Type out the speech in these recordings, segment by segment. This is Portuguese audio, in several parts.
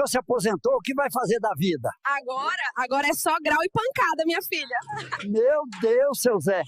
senhor se aposentou, o que vai fazer da vida? Agora é só grau e pancada, minha filha. Meu Deus, seu Zé.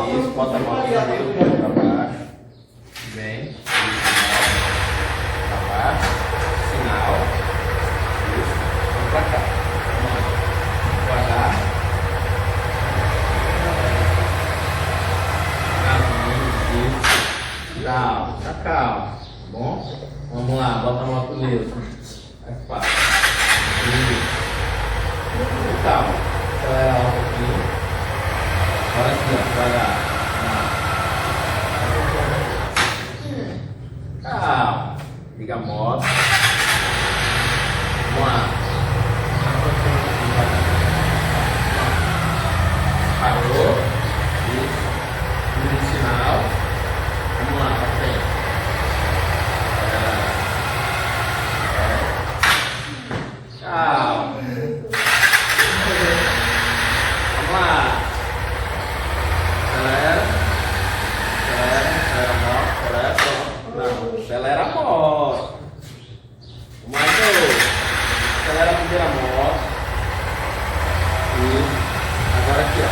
Isso, bota a mão no cabelo, pra baixo. Vem. Pra baixo. Sinal. Isso. Vamos pra cá. Devagar. Isso. Calma, tá calma. Tá bom? Vamos lá, bota a mão comigo. É fácil. Isso. Calma. Acelera um pouquinho. Agora sim, ó, devagar. Calma. Liga a moto. Vamos lá. Parou. Isso. No sinal. Vamos lá, pra frente. Calma. Vamos lá. Acelera a moto. Mais novo. Acelera a primeira moto. Isso. Agora aqui, ó.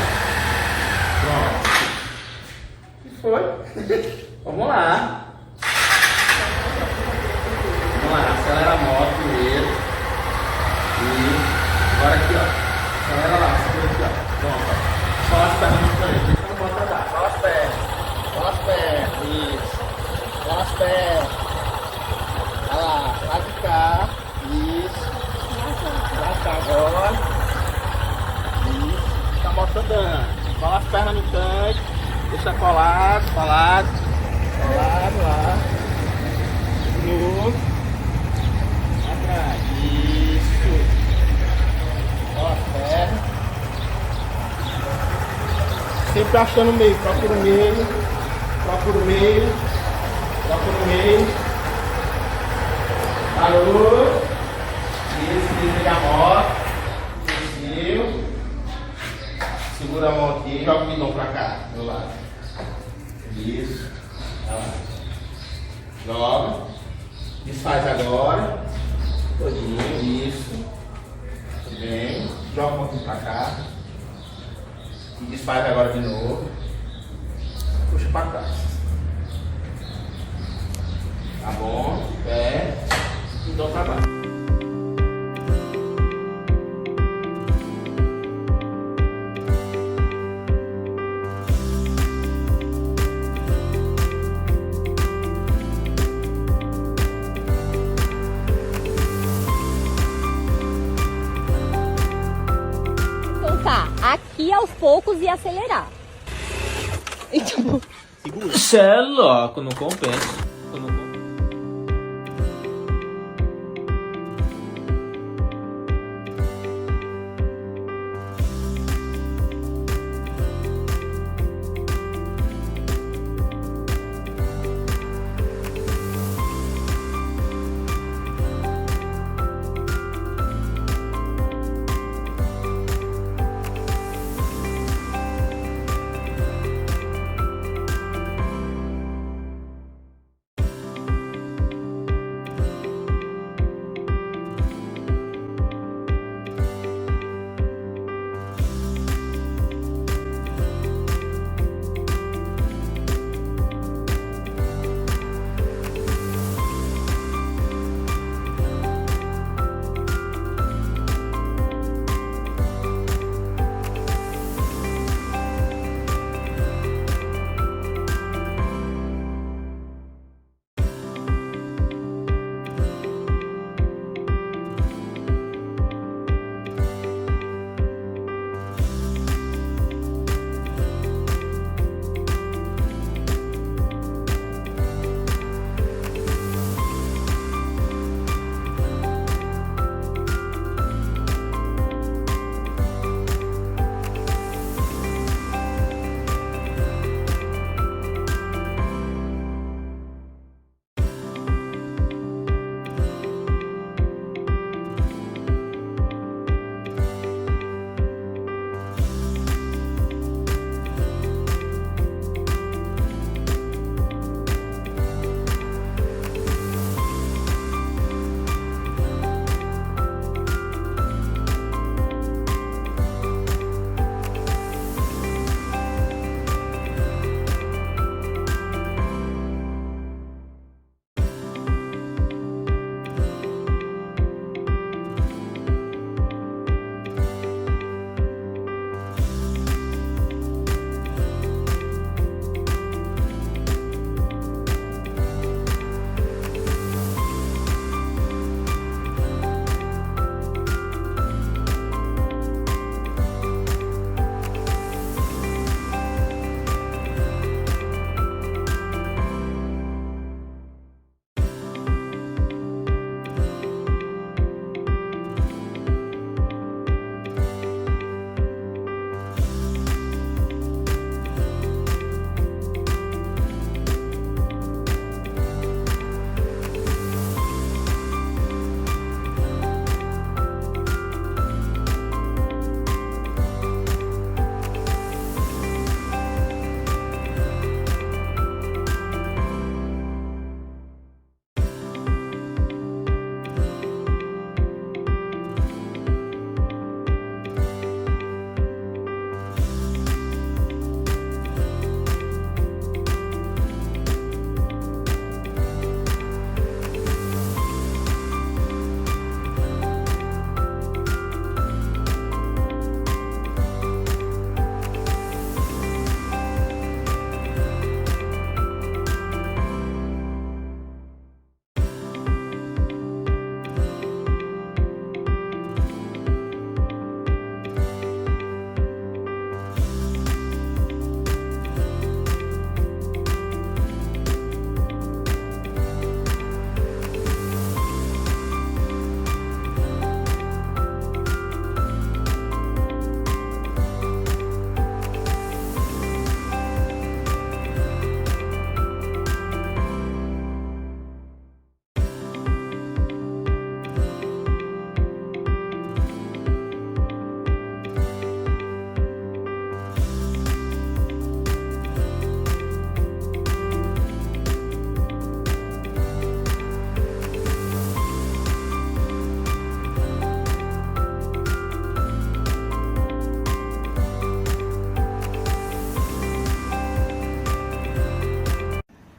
Pronto. O que foi? Vamos lá. Vamos lá. Acelera a moto primeiro. Isso. Agora aqui, ó. Acelera lá. Segura aqui, ó. Pronto. Só as pernas no frente. Deixa eu botar lá. Só as pernas. Só as pernas. Isso. Só as pernas. Olha lá, lá de cá, isso, lá cá agora, isso, tá a moto andando, cola as pernas no tanque, deixa colado, lá, de novo, atrás, isso, cola as pernas, sempre achando o meio, procura o meio, procura o meio, procura o meio. Parou. Isso, desliga a moto. Desceu. Segura a mão aqui. Joga o guidão pra cá, do meu lado. Isso. Olha lá. Joga. Desfaz agora. Todinho. Isso. Bem. Joga um pouquinho pra cá. E desfaz agora de novo. Puxa pra trás. Tá bom? Pé. Então pra baixo. Então tá, aqui aos poucos e acelerar. Segura. Cê é louco, não compensa.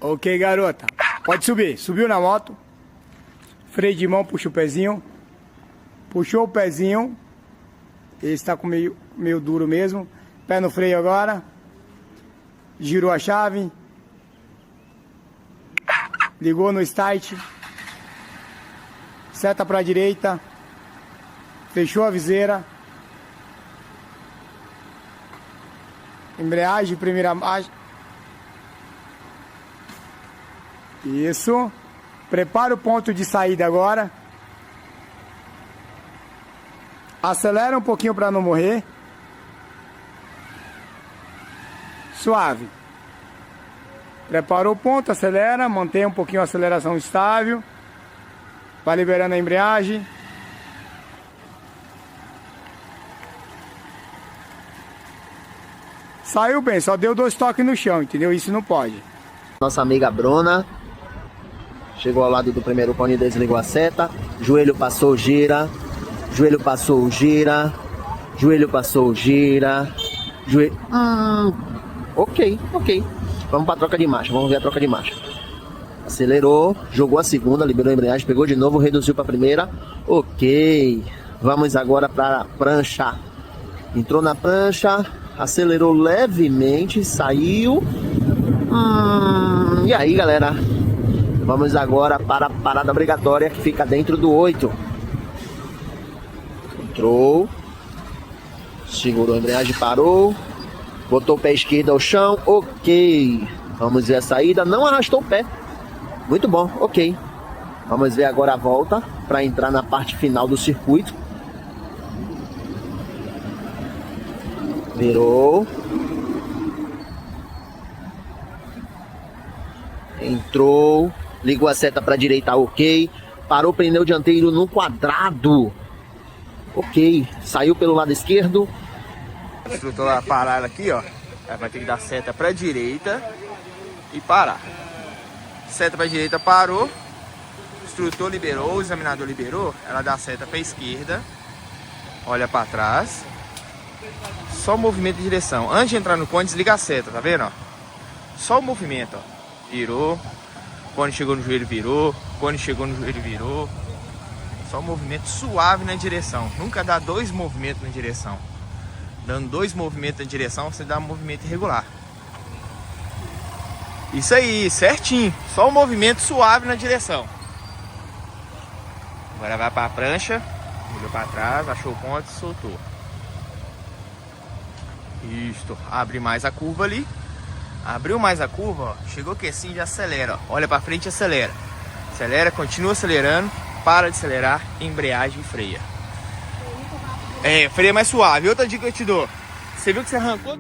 Ok, garota. Pode subir. Subiu na moto. Freio de mão, puxa o pezinho. Puxou o pezinho. Ele está com meio duro mesmo. Pé no freio agora. Girou a chave. Ligou no start. Seta para a direita. Fechou a viseira. Embreagem, primeira marcha. Isso. Prepara o ponto de saída agora. Acelera um pouquinho para não morrer. Suave. Preparou o ponto, acelera, mantém um pouquinho a aceleração estável. Vai liberando a embreagem. Saiu bem, só deu 2 toques no chão, entendeu? Isso não pode. Nossa amiga Bruna chegou ao lado do primeiro cone, desligou a seta. Joelho passou, gira. Joelho passou, gira. Joelho passou, gira. Joelho... Ok. Vamos para a troca de marcha, vamos ver a troca de marcha. Acelerou, jogou a segunda, liberou a embreagem, pegou de novo, reduziu para a primeira. Ok. Vamos agora para a prancha. Entrou na prancha, acelerou levemente, saiu. E aí, galera? Vamos agora para a parada obrigatória que fica dentro do 8. Entrou. Segurou a embreagem, parou. Botou o pé esquerdo ao chão. Ok. Vamos ver a saída. Não arrastou o pé. Muito bom. Ok. Vamos ver agora a volta para entrar na parte final do circuito. Virou. Entrou. Ligou a seta para a direita. Ok. Parou o pneu dianteiro no quadrado. Ok. Saiu pelo lado esquerdo. O instrutor vai parar aqui, ó. Ela vai ter que dar seta pra direita e parar. Seta pra direita, parou. O instrutor liberou, o examinador liberou. Ela dá seta pra esquerda. Olha pra trás. Só o movimento de direção. Antes de entrar no cone, desliga a seta, tá vendo? Ó? Só o movimento, ó. Virou. Cone chegou no joelho, virou. Cone chegou no joelho, virou. Só um movimento suave na direção. Nunca dá 2 movimentos na direção. Dando 2 movimentos na direção, você dá um movimento irregular. Isso aí, certinho. Só um movimento suave na direção. Agora vai para a prancha. Olhou para trás, achou o ponto e soltou. Isto. Abre mais a curva ali. Abriu mais a curva, ó. Chegou que assim, já acelera. Ó. Olha para frente e acelera. Acelera, continua acelerando. Para de acelerar, embreagem e freia. Freia mais suave. Outra dica que eu te dou. Você viu que você arrancou?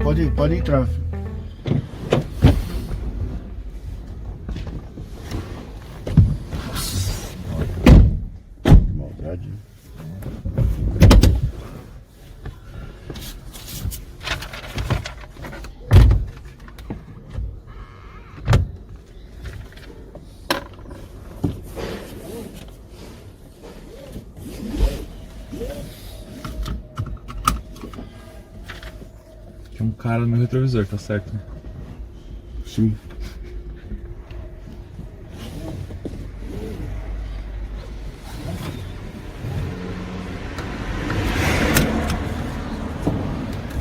Pode entrar. Maldade. Tem um cara no meu retrovisor, tá certo? Né? Sim.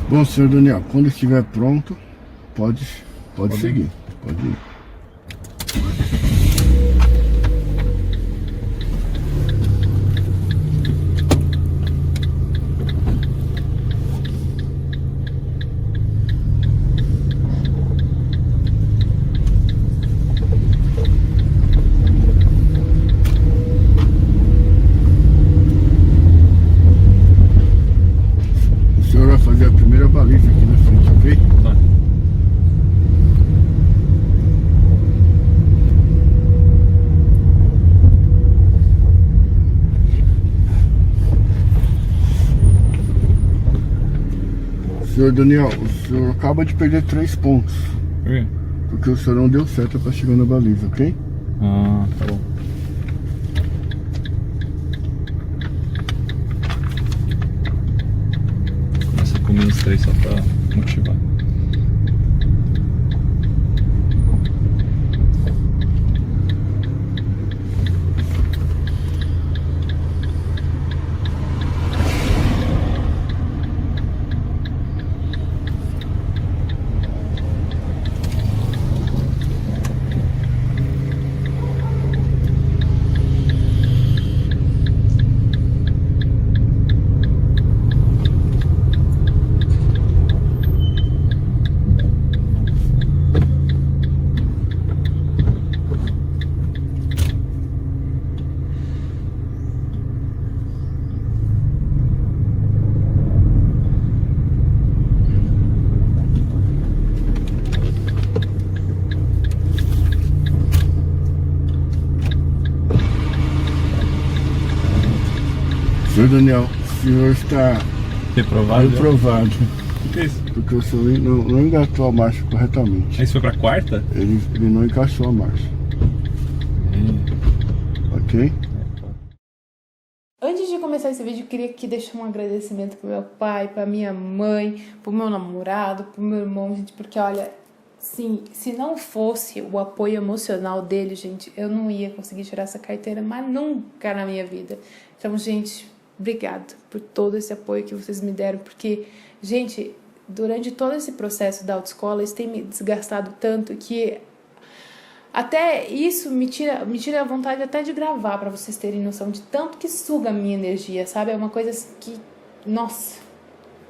Bom, senhor Daniel, quando estiver pronto, pode seguir. Pode ir. O senhor vai fazer a primeira baliza aqui na frente, ok? Tá. Senhor Daniel, o senhor acaba de perder 3 pontos. Por quê? Porque o senhor não deu seta para chegar na baliza, ok? Ah, tá bom. Começa com menos 3 só pra motivar. Senhor Daniel, o senhor está Reprovado? reprovado. O que é isso? Porque o senhor não engatou a marcha corretamente. Isso foi pra quarta? Ele não encaixou a marcha. Ok? Antes de começar esse vídeo, eu queria aqui deixar um agradecimento pro meu pai, pra minha mãe, pro meu namorado, pro meu irmão, gente, porque olha, sim, se não fosse o apoio emocional dele, gente, eu não ia conseguir tirar essa carteira, mas nunca na minha vida. Então, gente, obrigado por todo esse apoio que vocês me deram, porque, gente, durante todo esse processo da autoescola, isso tem me desgastado tanto que até isso me tira a vontade até de gravar, pra vocês terem noção de tanto que suga a minha energia, sabe? É uma coisa que, nossa,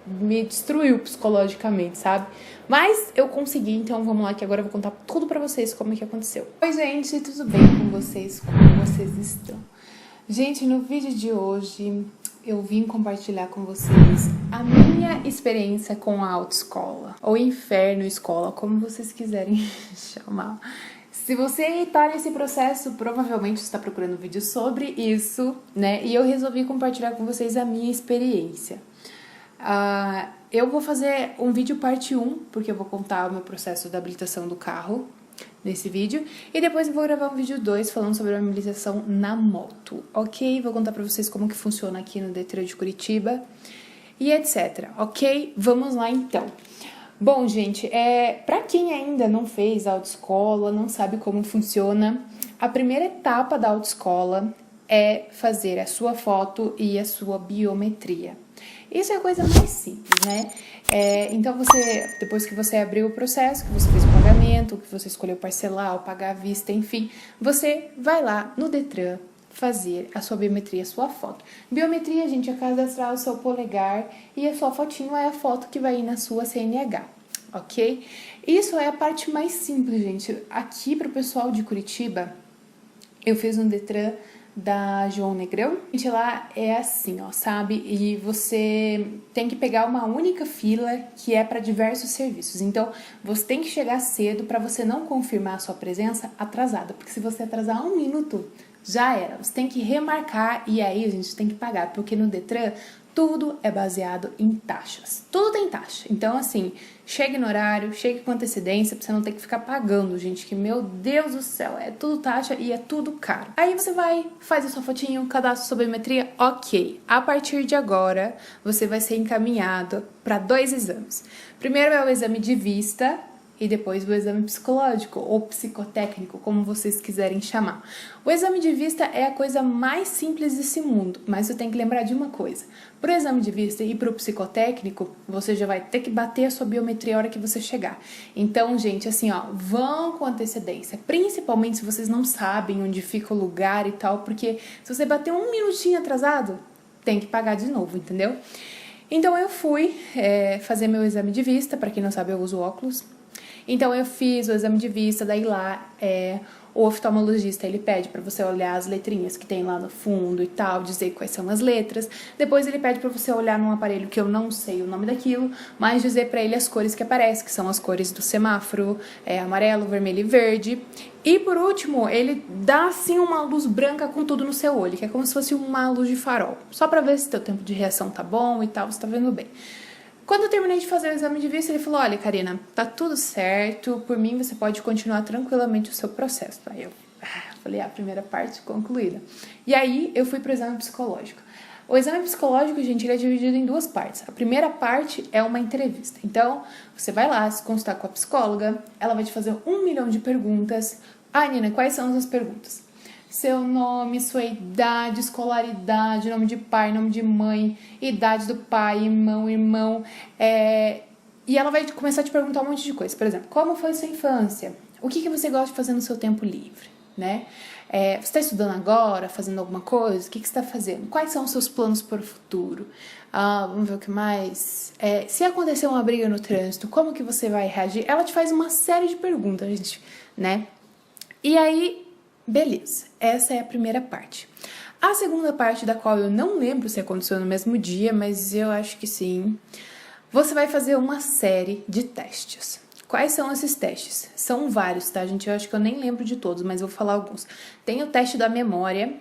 me destruiu psicologicamente, sabe? Mas eu consegui, então vamos lá que agora eu vou contar tudo pra vocês como é que aconteceu. Oi, gente, tudo bem com vocês? Como vocês estão? Gente, no vídeo de hoje eu vim compartilhar com vocês a minha experiência com a autoescola, ou inferno escola, como vocês quiserem chamar. Se você está nesse processo, provavelmente está procurando vídeo sobre isso, né? E eu resolvi compartilhar com vocês a minha experiência. Eu vou fazer um vídeo parte 1, porque eu vou contar o meu processo da habilitação do carro nesse vídeo. E depois eu vou gravar um vídeo 2 falando sobre a habilitação na moto, ok? Vou contar pra vocês como que funciona aqui no Detran de Curitiba e etc, ok? Vamos lá então. Bom, gente, pra quem ainda não fez autoescola, não sabe como funciona, a primeira etapa da autoescola é fazer a sua foto e a sua biometria. Isso é a coisa mais simples, né? Então, depois que você abriu o processo, que você fez o pagamento, que você escolheu parcelar ou pagar à vista, enfim, você vai lá no Detran fazer a sua biometria, a sua foto. Biometria, gente, é cadastrar o seu polegar e a sua fotinho é a foto que vai ir na sua CNH, ok? Isso é a parte mais simples, gente. Aqui pro pessoal de Curitiba, eu fiz no Detran da João Negrão. Gente, lá é assim, ó, sabe? E você tem que pegar uma única fila que é para diversos serviços. Então, você tem que chegar cedo para você não confirmar a sua presença atrasada, porque se você atrasar 1 minuto, já era. Você tem que remarcar e aí a gente tem que pagar, porque no Detran tudo é baseado em taxas. Tudo tem taxa. Então, assim, chegue no horário, chegue com antecedência, pra você não ter que ficar pagando, gente, que, meu Deus do céu, é tudo taxa e é tudo caro. Aí você vai, faz a sua fotinho, cadastro sua biometria, ok. A partir de agora, você vai ser encaminhado para 2 exames. Primeiro é o exame de vista, e depois o exame psicológico ou psicotécnico, como vocês quiserem chamar. O exame de vista é a coisa mais simples desse mundo, mas você tem que lembrar de uma coisa. Para o exame de vista e para o psicotécnico, você já vai ter que bater a sua biometria a hora que você chegar. Então, gente, assim, ó, vão com antecedência, principalmente se vocês não sabem onde fica o lugar e tal, porque se você bater 1 minutinho atrasado, tem que pagar de novo, entendeu? Então eu fui fazer meu exame de vista, para quem não sabe eu uso óculos. Então eu fiz o exame de vista, daí lá o oftalmologista ele pede para você olhar as letrinhas que tem lá no fundo e tal, dizer quais são as letras. Depois ele pede para você olhar num aparelho que eu não sei o nome daquilo, mas dizer para ele as cores que aparecem, que são as cores do semáforo, amarelo, vermelho e verde. E por último, ele dá assim uma luz branca com tudo no seu olho, que é como se fosse uma luz de farol, só para ver se teu tempo de reação tá bom e tal, você tá vendo bem. Quando eu terminei de fazer o exame de vista, ele falou, olha, Karina, tá tudo certo, por mim você pode continuar tranquilamente o seu processo. Aí eu falei, a primeira parte concluída. E aí eu fui pro exame psicológico. O exame psicológico, gente, ele é dividido em 2 partes. A primeira parte é uma entrevista. Então, você vai lá se consultar com a psicóloga, ela vai te fazer 1 milhão de perguntas. Ah, Nina, quais são as perguntas? Seu nome, sua idade, escolaridade, nome de pai, nome de mãe, idade do pai, irmão. E ela vai começar a te perguntar um monte de coisa. Por exemplo, como foi sua infância? O que você gosta de fazer no seu tempo livre? Né? Você está estudando agora, fazendo alguma coisa? O que você está fazendo? Quais são os seus planos para o futuro? Vamos ver o que mais. Se acontecer uma briga no trânsito, como que você vai reagir? Ela te faz uma série de perguntas, gente, né? E aí, beleza, essa é a primeira parte. A segunda parte, da qual eu não lembro se aconteceu no mesmo dia, mas eu acho que sim, você vai fazer uma série de testes. Quais são esses testes? São vários, tá, gente? Eu acho que eu nem lembro de todos, mas eu vou falar alguns. Tem o teste da memória,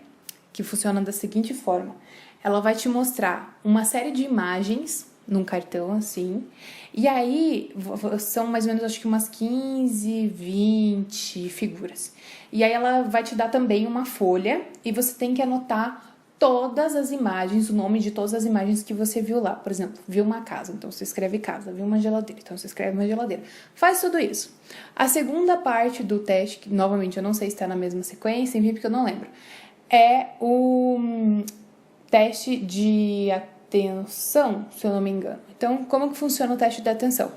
que funciona da seguinte forma. Ela vai te mostrar uma série de imagens num cartão, assim, e aí são mais ou menos, acho que umas 15, 20 figuras. E aí ela vai te dar também uma folha e você tem que anotar todas as imagens, o nome de todas as imagens que você viu lá. Por exemplo, viu uma casa, então você escreve casa, viu uma geladeira, então você escreve uma geladeira. Faz tudo isso. A segunda parte do teste, que novamente eu não sei se está na mesma sequência, enfim, porque eu não lembro, é o teste de atenção, se eu não me engano. Então, como que funciona o teste de atenção?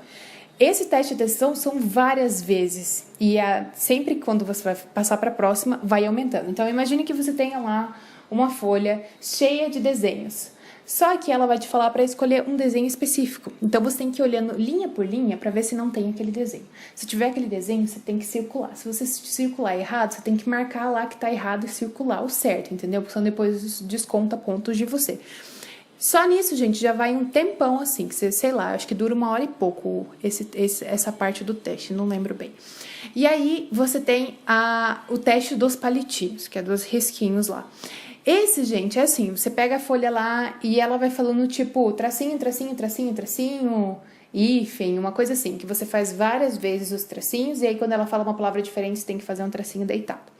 Esse teste de atenção são várias vezes e sempre quando você vai passar para a próxima, vai aumentando. Então, imagine que você tenha lá uma folha cheia de desenhos. Só que ela vai te falar para escolher um desenho específico. Então, você tem que ir olhando linha por linha para ver se não tem aquele desenho. Se tiver aquele desenho, você tem que circular. Se você circular errado, você tem que marcar lá que tá errado e circular o certo, entendeu? Porque senão depois desconta pontos de você. Só nisso, gente, já vai um tempão assim, que você, sei lá, acho que dura 1 hora e pouco essa parte do teste, não lembro bem. E aí, você tem o teste dos palitinhos, que é dos risquinhos lá. Esse, gente, é assim, você pega a folha lá e ela vai falando tipo tracinho, tracinho, tracinho, tracinho, hífen, uma coisa assim, que você faz várias vezes os tracinhos e aí quando ela fala uma palavra diferente, você tem que fazer um tracinho deitado.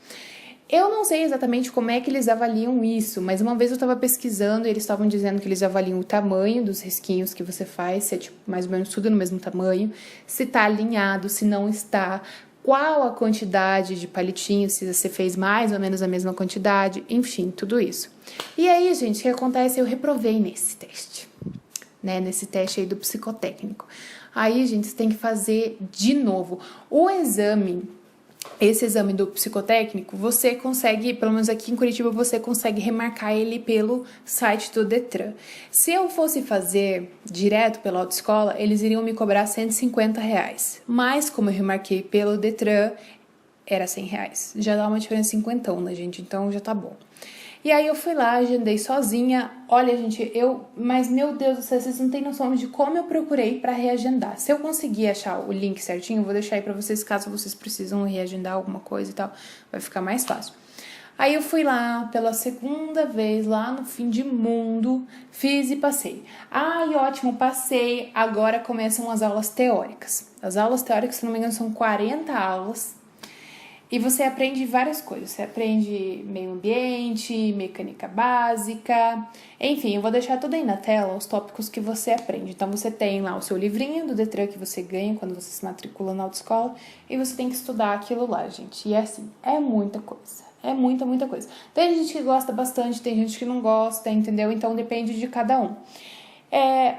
Eu não sei exatamente como é que eles avaliam isso, mas uma vez eu estava pesquisando e eles estavam dizendo que eles avaliam o tamanho dos risquinhos que você faz, se é tipo, mais ou menos tudo no mesmo tamanho, se está alinhado, se não está, qual a quantidade de palitinhos, se você fez mais ou menos a mesma quantidade, enfim, tudo isso. E aí, gente, o que acontece? Eu reprovei nesse teste, né? Nesse teste aí do psicotécnico. Aí, gente, você tem que fazer de novo. Esse exame do psicotécnico, você consegue, pelo menos aqui em Curitiba, você consegue remarcar ele pelo site do Detran. Se eu fosse fazer direto pela autoescola, eles iriam me cobrar R$150. Mas, como eu remarquei pelo Detran, era R$100. Já dá uma diferença 50, né, gente? Então, já tá bom. E aí eu fui lá, agendei sozinha. Olha, gente, mas meu Deus do céu, vocês não têm noção de como eu procurei pra reagendar. Se eu conseguir achar o link certinho, eu vou deixar aí pra vocês, caso vocês precisam reagendar alguma coisa e tal, vai ficar mais fácil. Aí eu fui lá pela segunda vez, lá no fim de mundo, fiz e passei. Ai, ótimo, passei. Agora começam as aulas teóricas. As aulas teóricas, se não me engano, são 40 aulas. E você aprende várias coisas. Você aprende meio ambiente, mecânica básica. Enfim, eu vou deixar tudo aí na tela, os tópicos que você aprende. Então, você tem lá o seu livrinho do Detran que você ganha quando você se matricula na autoescola. E você tem que estudar aquilo lá, gente. E é assim, é muita coisa. É muita, muita coisa. Tem gente que gosta bastante, tem gente que não gosta, entendeu? Então, depende de cada um.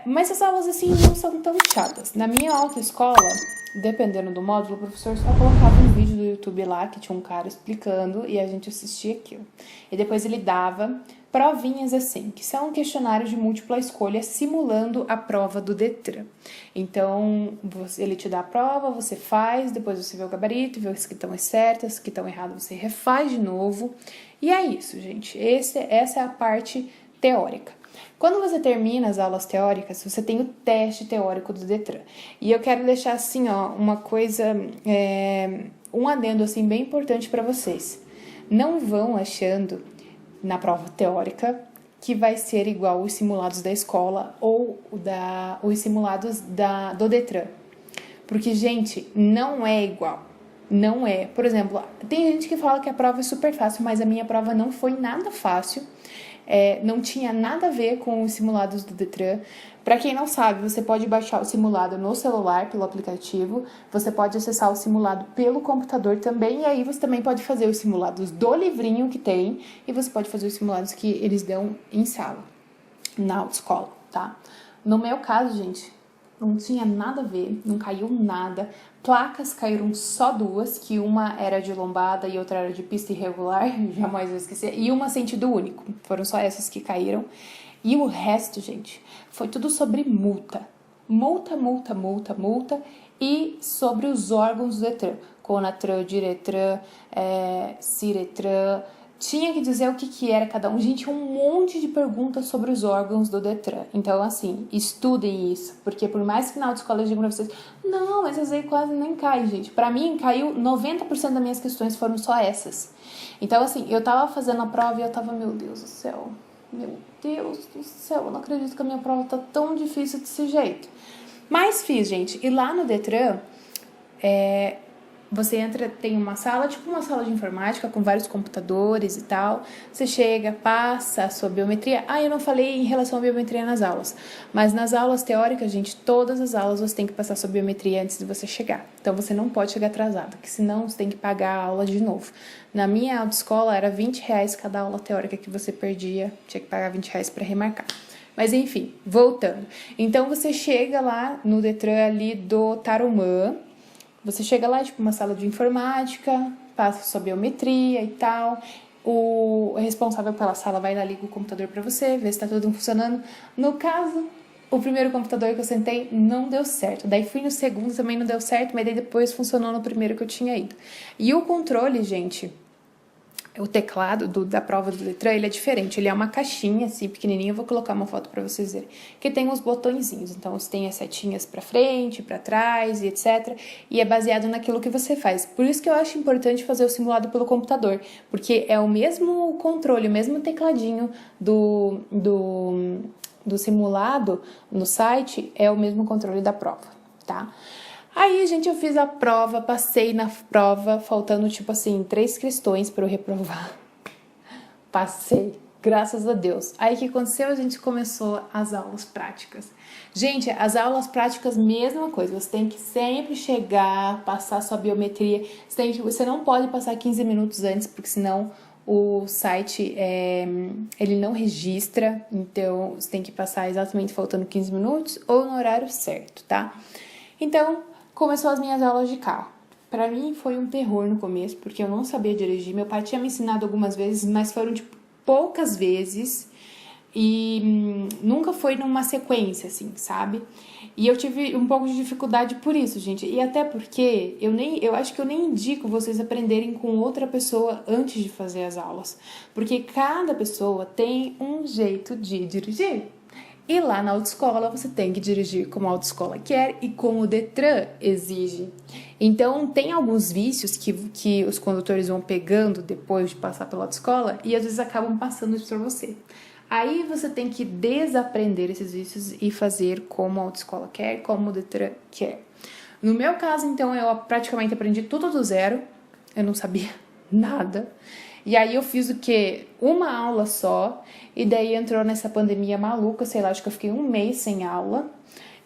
Mas as aulas, assim, não são tão chatas. Na minha autoescola, dependendo do módulo, o professor só colocava um vídeo do YouTube lá, que tinha um cara explicando, e a gente assistia aquilo. E depois ele dava provinhas assim, que são questionários de múltipla escolha simulando a prova do Detran. Então, ele te dá a prova, você faz, depois você vê o gabarito, vê as que estão certas, as que estão erradas, você refaz de novo. E é isso, gente. Essa é a parte teórica. Quando você termina as aulas teóricas, você tem o teste teórico do Detran. E eu quero deixar assim, ó, uma coisa, um adendo assim bem importante para vocês. Não vão achando na prova teórica que vai ser igual os simulados da escola ou os simulados do Detran. Porque, gente, não é igual. Não é. Por exemplo, tem gente que fala que a prova é super fácil, mas a minha prova não foi nada fácil. Não tinha nada a ver com os simulados do Detran. Para quem não sabe, você pode baixar o simulado no celular pelo aplicativo, você pode acessar o simulado pelo computador também, e aí você também pode fazer os simulados do livrinho que tem, e você pode fazer os simulados que eles dão em sala, na autoescola, tá? No meu caso, gente, não tinha nada a ver, não caiu nada. Placas caíram só 2, que uma era de lombada e outra era de pista irregular, jamais vou esquecer, e uma sentido único. Foram só essas que caíram. E o resto, gente, foi tudo sobre multa. Multa, multa, multa, multa. E sobre os órgãos do Detran. Conatran, Diretran, Ciretran. Tinha que dizer o que era cada um. Gente, um monte de perguntas sobre os órgãos do Detran. Então, assim, estudem isso. Porque por mais que na autoescola eu diga pra vocês, não, essas aí quase nem caem, gente. Pra mim, caiu 90% das minhas questões foram só essas. Então, assim, eu tava fazendo a prova e eu tava, meu Deus do céu. Meu Deus do céu, eu não acredito que a minha prova tá tão difícil desse jeito. Mas fiz, gente. E lá no Detran, você entra, tem uma sala, tipo uma sala de informática com vários computadores e tal. Você chega, passa a sua biometria. Ah, eu não falei em relação à biometria nas aulas. Mas nas aulas teóricas, gente, todas as aulas você tem que passar a sua biometria antes de você chegar. Então você não pode chegar atrasado, porque senão você tem que pagar a aula de novo. Na minha autoescola era R$20 cada aula teórica que você perdia. Tinha que pagar R$20 para remarcar. Mas enfim, voltando. Então você chega lá no Detran ali do Tarumã. Você chega lá, tipo, uma sala de informática, passa sua biometria e tal. O responsável pela sala vai lá, liga o computador pra você, vê se tá tudo funcionando. No caso, o primeiro computador que eu sentei não deu certo. Daí fui no segundo, também não deu certo, mas daí depois funcionou no primeiro que eu tinha ido. E o controle, gente, o teclado da prova do Detran, ele é diferente. Ele é uma caixinha, assim, pequenininha. Eu vou colocar uma foto pra vocês verem. Que tem os botõezinhos. Então, você tem as setinhas pra frente, pra trás e etc. E é baseado naquilo que você faz. Por isso que eu acho importante fazer o simulado pelo computador. Porque é o mesmo controle, o mesmo tecladinho do simulado no site, é o mesmo controle da prova, tá? Aí, gente, eu fiz a prova, passei na prova, faltando, tipo assim, 3 questões para eu reprovar. Passei, graças a Deus. Aí, o que aconteceu? A gente começou as aulas práticas. Gente, as aulas práticas, mesma coisa. Você tem que sempre chegar, passar sua biometria. Você não pode passar 15 minutos antes, porque senão o site, ele não registra. Então, você tem que passar exatamente faltando 15 minutos ou no horário certo, tá? Então, começou as minhas aulas de carro. Pra mim foi um terror no começo, porque eu não sabia dirigir. Meu pai tinha me ensinado algumas vezes, mas foram tipo poucas vezes e nunca foi numa sequência, assim, sabe? E eu tive um pouco de dificuldade por isso, gente. E até porque eu acho que eu nem indico vocês aprenderem com outra pessoa antes de fazer as aulas. Porque cada pessoa tem um jeito de dirigir. E lá na autoescola você tem que dirigir como a autoescola quer e como o Detran exige. Então tem alguns vícios que os condutores vão pegando depois de passar pela autoescola e às vezes acabam passando isso para você. Aí você tem que desaprender esses vícios e fazer como a autoescola quer, como o Detran quer. No meu caso, então, eu praticamente aprendi tudo do zero. Eu não sabia nada. E aí eu fiz o quê? Uma aula só. E daí entrou nessa pandemia maluca, sei lá, acho que eu fiquei um mês sem aula.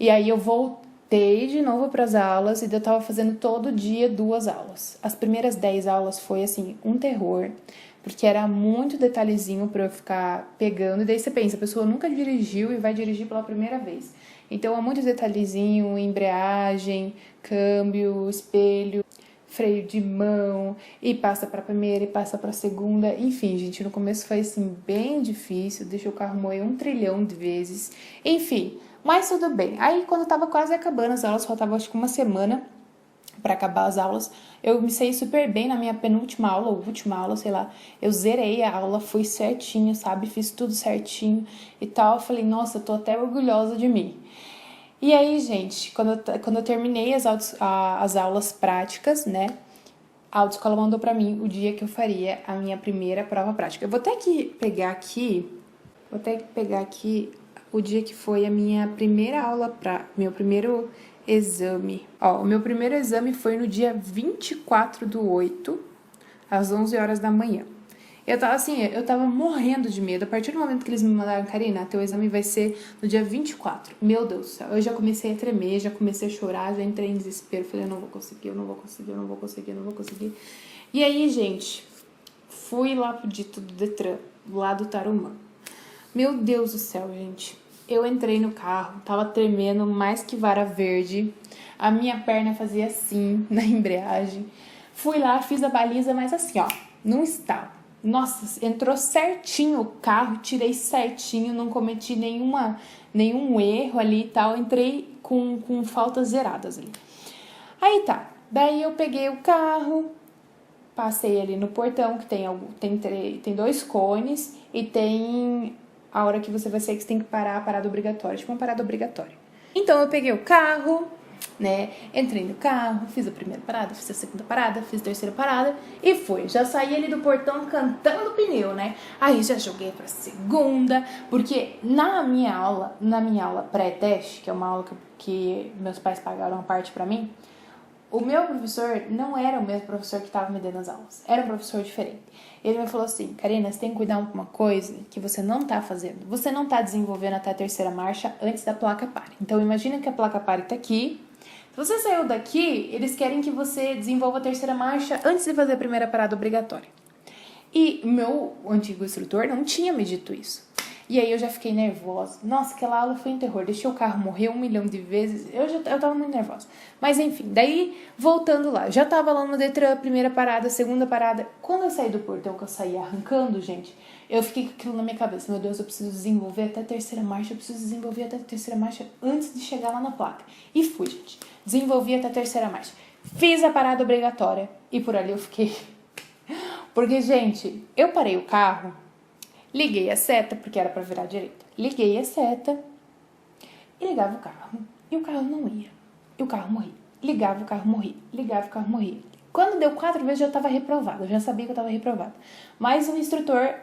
E aí eu voltei de novo para as aulas e eu tava fazendo todo dia 2 aulas. As primeiras 10 aulas foi, assim, um terror. Porque era muito detalhezinho pra eu ficar pegando. E daí você pensa, a pessoa nunca dirigiu e vai dirigir pela primeira vez. Então é muito detalhezinho, embreagem, câmbio, espelho, freio de mão, e passa pra primeira e passa pra segunda. Enfim, gente, no começo foi assim, bem difícil, deixou o carro moer 1 trilhão de vezes. Enfim, mas tudo bem. Aí quando tava quase acabando as aulas, faltava acho que uma semana para acabar as aulas, eu me saí super bem na minha penúltima aula, ou última aula, sei lá. Eu zerei a aula, fui certinho, sabe? Fiz tudo certinho e tal. Eu falei, nossa, eu tô até orgulhosa de mim. E aí, gente, quando eu terminei as aulas práticas, né? A autoescola mandou pra mim o dia que eu faria a minha primeira prova prática. Eu vou até que pegar aqui o dia que foi a minha primeira aula, meu primeiro exame. Ó, o meu primeiro exame foi no dia 24/8, às 11 horas da manhã. Eu tava morrendo de medo. A partir do momento que eles me mandaram, Karina, teu exame vai ser no dia 24. Meu Deus do céu, eu já comecei a tremer, já comecei a chorar, já entrei em desespero. Falei, eu não vou conseguir, eu não vou conseguir, eu não vou conseguir, eu não vou conseguir. E aí, gente, fui lá pro dito do Detran, lá do Tarumã. Meu Deus do céu, gente. Eu entrei no carro, tava tremendo mais que vara verde. A minha perna fazia assim, na embreagem. Fui lá, fiz a baliza, mas assim, ó, não estava. Nossa, entrou certinho o carro, tirei certinho, não cometi nenhum erro ali e tal. Entrei com faltas zeradas ali. Aí tá, daí eu peguei o carro, passei ali no portão, que tem 2 cones e tem a hora que você vai sair que você tem que parar a parada obrigatória, tipo uma parada obrigatória. Então eu peguei o carro, né, entrei no carro, fiz a primeira parada, fiz a segunda parada, fiz a terceira parada e fui. Já saí ali do portão cantando o pneu, né? Aí já joguei pra segunda, porque na minha aula pré-teste, que é uma aula que meus pais pagaram a parte pra mim, o meu professor não era o mesmo professor que estava me dando as aulas. Era um professor diferente. Ele me falou assim, Karina, você tem que cuidar de uma coisa que você não está fazendo. Você não está desenvolvendo até a terceira marcha antes da placa pare. Então, imagina que a placa pare está aqui. Se você saiu daqui, eles querem que você desenvolva a terceira marcha antes de fazer a primeira parada obrigatória. E o meu antigo instrutor não tinha me dito isso. E aí eu já fiquei nervosa. Nossa, aquela aula foi um terror. Deixei o carro morrer 1 milhão de vezes. Eu tava muito nervosa. Mas enfim, daí voltando lá. Já tava lá no Detran, primeira parada, segunda parada. Quando eu saí do portão, que eu saí arrancando, gente, eu fiquei com aquilo na minha cabeça. Meu Deus, eu preciso desenvolver até a terceira marcha. Eu preciso desenvolver até a terceira marcha antes de chegar lá na placa. E fui, gente. Desenvolvi até a terceira marcha. Fiz a parada obrigatória. E por ali eu fiquei... Porque, gente, eu parei o carro... Liguei a seta, porque era pra virar à direita. Liguei a seta e ligava o carro. E o carro não ia. E o carro morria. Ligava, o carro morria. Ligava, o carro morria. Quando deu 4 vezes, eu já estava reprovada. Eu já sabia que eu estava reprovada. Mas o instrutor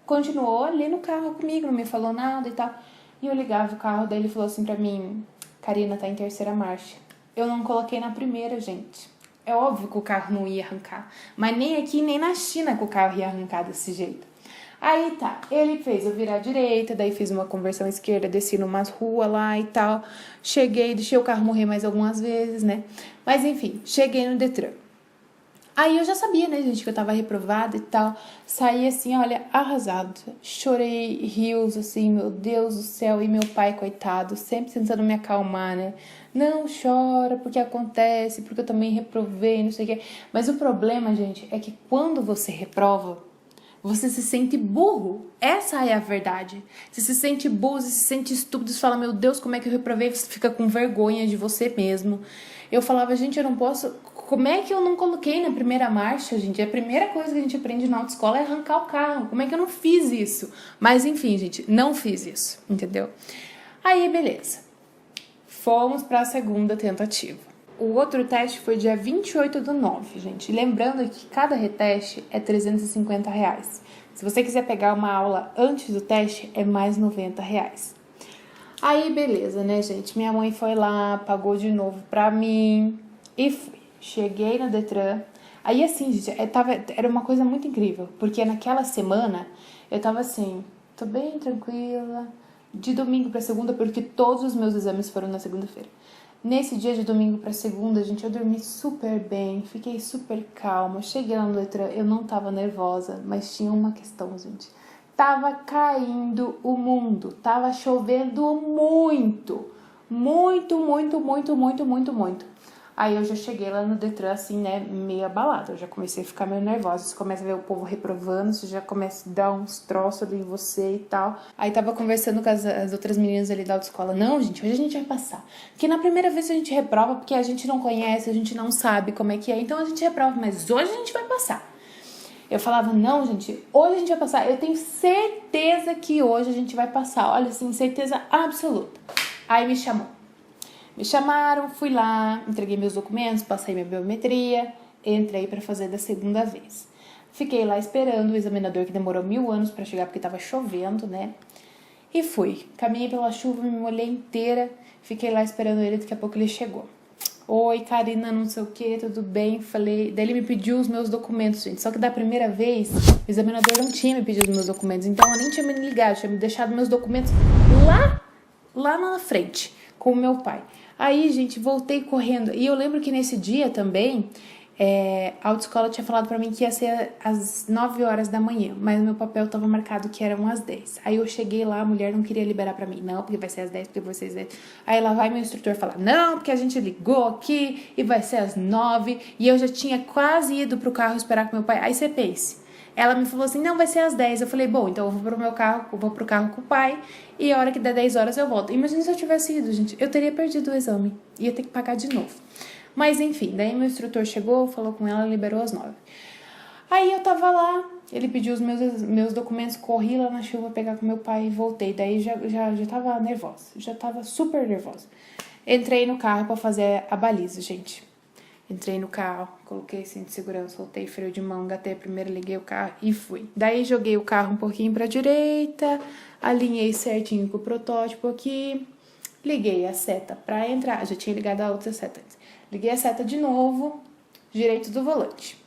continuou ali no carro comigo, não me falou nada e tal. E eu ligava o carro, daí ele falou assim pra mim, Karina, tá em terceira marcha. Eu não coloquei na primeira, gente. É óbvio que o carro não ia arrancar. Mas nem aqui, nem na China que o carro ia arrancar desse jeito. Aí tá, ele fez eu virar à direita, daí fiz uma conversão à esquerda, desci numas ruas lá e tal. Cheguei, deixei o carro morrer mais algumas vezes, né? Mas enfim, cheguei no Detran. Aí eu já sabia, né, gente, que eu tava reprovada e tal. Saí assim, olha, arrasada. Chorei rios, assim, meu Deus do céu. E meu pai, coitado, sempre tentando me acalmar, né? Não chora, porque acontece, porque eu também reprovei, não sei o quê. Mas o problema, gente, é que quando você reprova, Você se sente burro. Essa é a verdade. Você se sente burro, você se sente estúpido, você fala, meu Deus, como é que eu reprovei? Você fica com vergonha de você mesmo. Eu falava, gente, eu não posso... Como é que eu não coloquei na primeira marcha, gente? A primeira coisa que a gente aprende na autoescola é arrancar o carro. Como é que eu não fiz isso? Mas enfim, gente, não fiz isso, entendeu? Aí, beleza. Fomos para a segunda tentativa. O outro teste foi dia 28/9, gente. Lembrando que cada reteste é R$350. Se você quiser pegar uma aula antes do teste, é mais R$90. Aí, beleza, né, gente? Minha mãe foi lá, pagou de novo pra mim e fui. Cheguei no Detran. Aí, assim, gente, era uma coisa muito incrível. Porque naquela semana, eu tava assim, tô bem tranquila. De domingo pra segunda, porque todos os meus exames foram na segunda-feira. Nesse dia de domingo pra segunda, gente, eu dormi super bem. Fiquei super calma. Cheguei lá no Detran, eu não tava nervosa. Mas tinha uma questão, gente. Tava caindo o mundo. Tava chovendo muito. Muito, muito, muito, muito, muito, muito. Aí eu já cheguei lá no Detran, assim, né, meio abalada. Eu já comecei a ficar meio nervosa. Você começa a ver o povo reprovando, você já começa a dar uns troços ali em você e tal. Aí tava conversando com as outras meninas ali da autoescola. Não, gente, hoje a gente vai passar. Porque na primeira vez a gente reprova, porque a gente não conhece, a gente não sabe como é que é. Então a gente reprova, mas hoje a gente vai passar. Eu falava, não, gente, hoje a gente vai passar. Eu tenho certeza que hoje a gente vai passar. Olha, assim, certeza absoluta. Aí me chamou. Me chamaram, fui lá, entreguei meus documentos, passei minha biometria, entrei para fazer da segunda vez. Fiquei lá esperando o examinador, que demorou 1000 anos para chegar, porque tava chovendo, né? E fui. Caminhei pela chuva, me molhei inteira, fiquei lá esperando ele, daqui a pouco ele chegou. Oi, Karina, não sei o que, tudo bem? Falei, daí ele me pediu os meus documentos, gente. Só que da primeira vez, o examinador não tinha me pedido os meus documentos, então eu nem tinha me ligado, tinha me deixado meus documentos lá na frente, com o meu pai. Aí, gente, voltei correndo. E eu lembro que nesse dia também, a autoescola tinha falado pra mim que ia ser às 9 horas da manhã, mas meu papel tava marcado que eram às 10. Aí eu cheguei lá, a mulher não queria liberar pra mim. Não, porque vai ser às 10, porque vai ser às 10. Aí lá vai meu instrutor falar, não, porque a gente ligou aqui e vai ser às 9. E eu já tinha quase ido pro carro esperar com meu pai. Aí você pense. Ela me falou assim, não, vai ser às 10. Eu falei, bom, então eu vou pro meu carro, eu vou pro carro com o pai e a hora que der 10 horas eu volto. Imagina se eu tivesse ido, gente. Eu teria perdido o exame. Ia ter que pagar de novo. Mas enfim, daí meu instrutor chegou, falou com ela, liberou às 9. Aí eu tava lá, ele pediu os meus documentos, corri lá na chuva pegar com meu pai e voltei. Daí já tava nervosa, já tava super nervosa. Entrei no carro pra fazer a baliza, gente. Entrei no carro, coloquei cinto de segurança, soltei freio de mão, engatei primeiro, liguei o carro e fui. Daí joguei o carro um pouquinho pra direita, alinhei certinho com o protótipo aqui, liguei a seta pra entrar, já tinha ligado a outra seta antes. Liguei a seta de novo, direito do volante.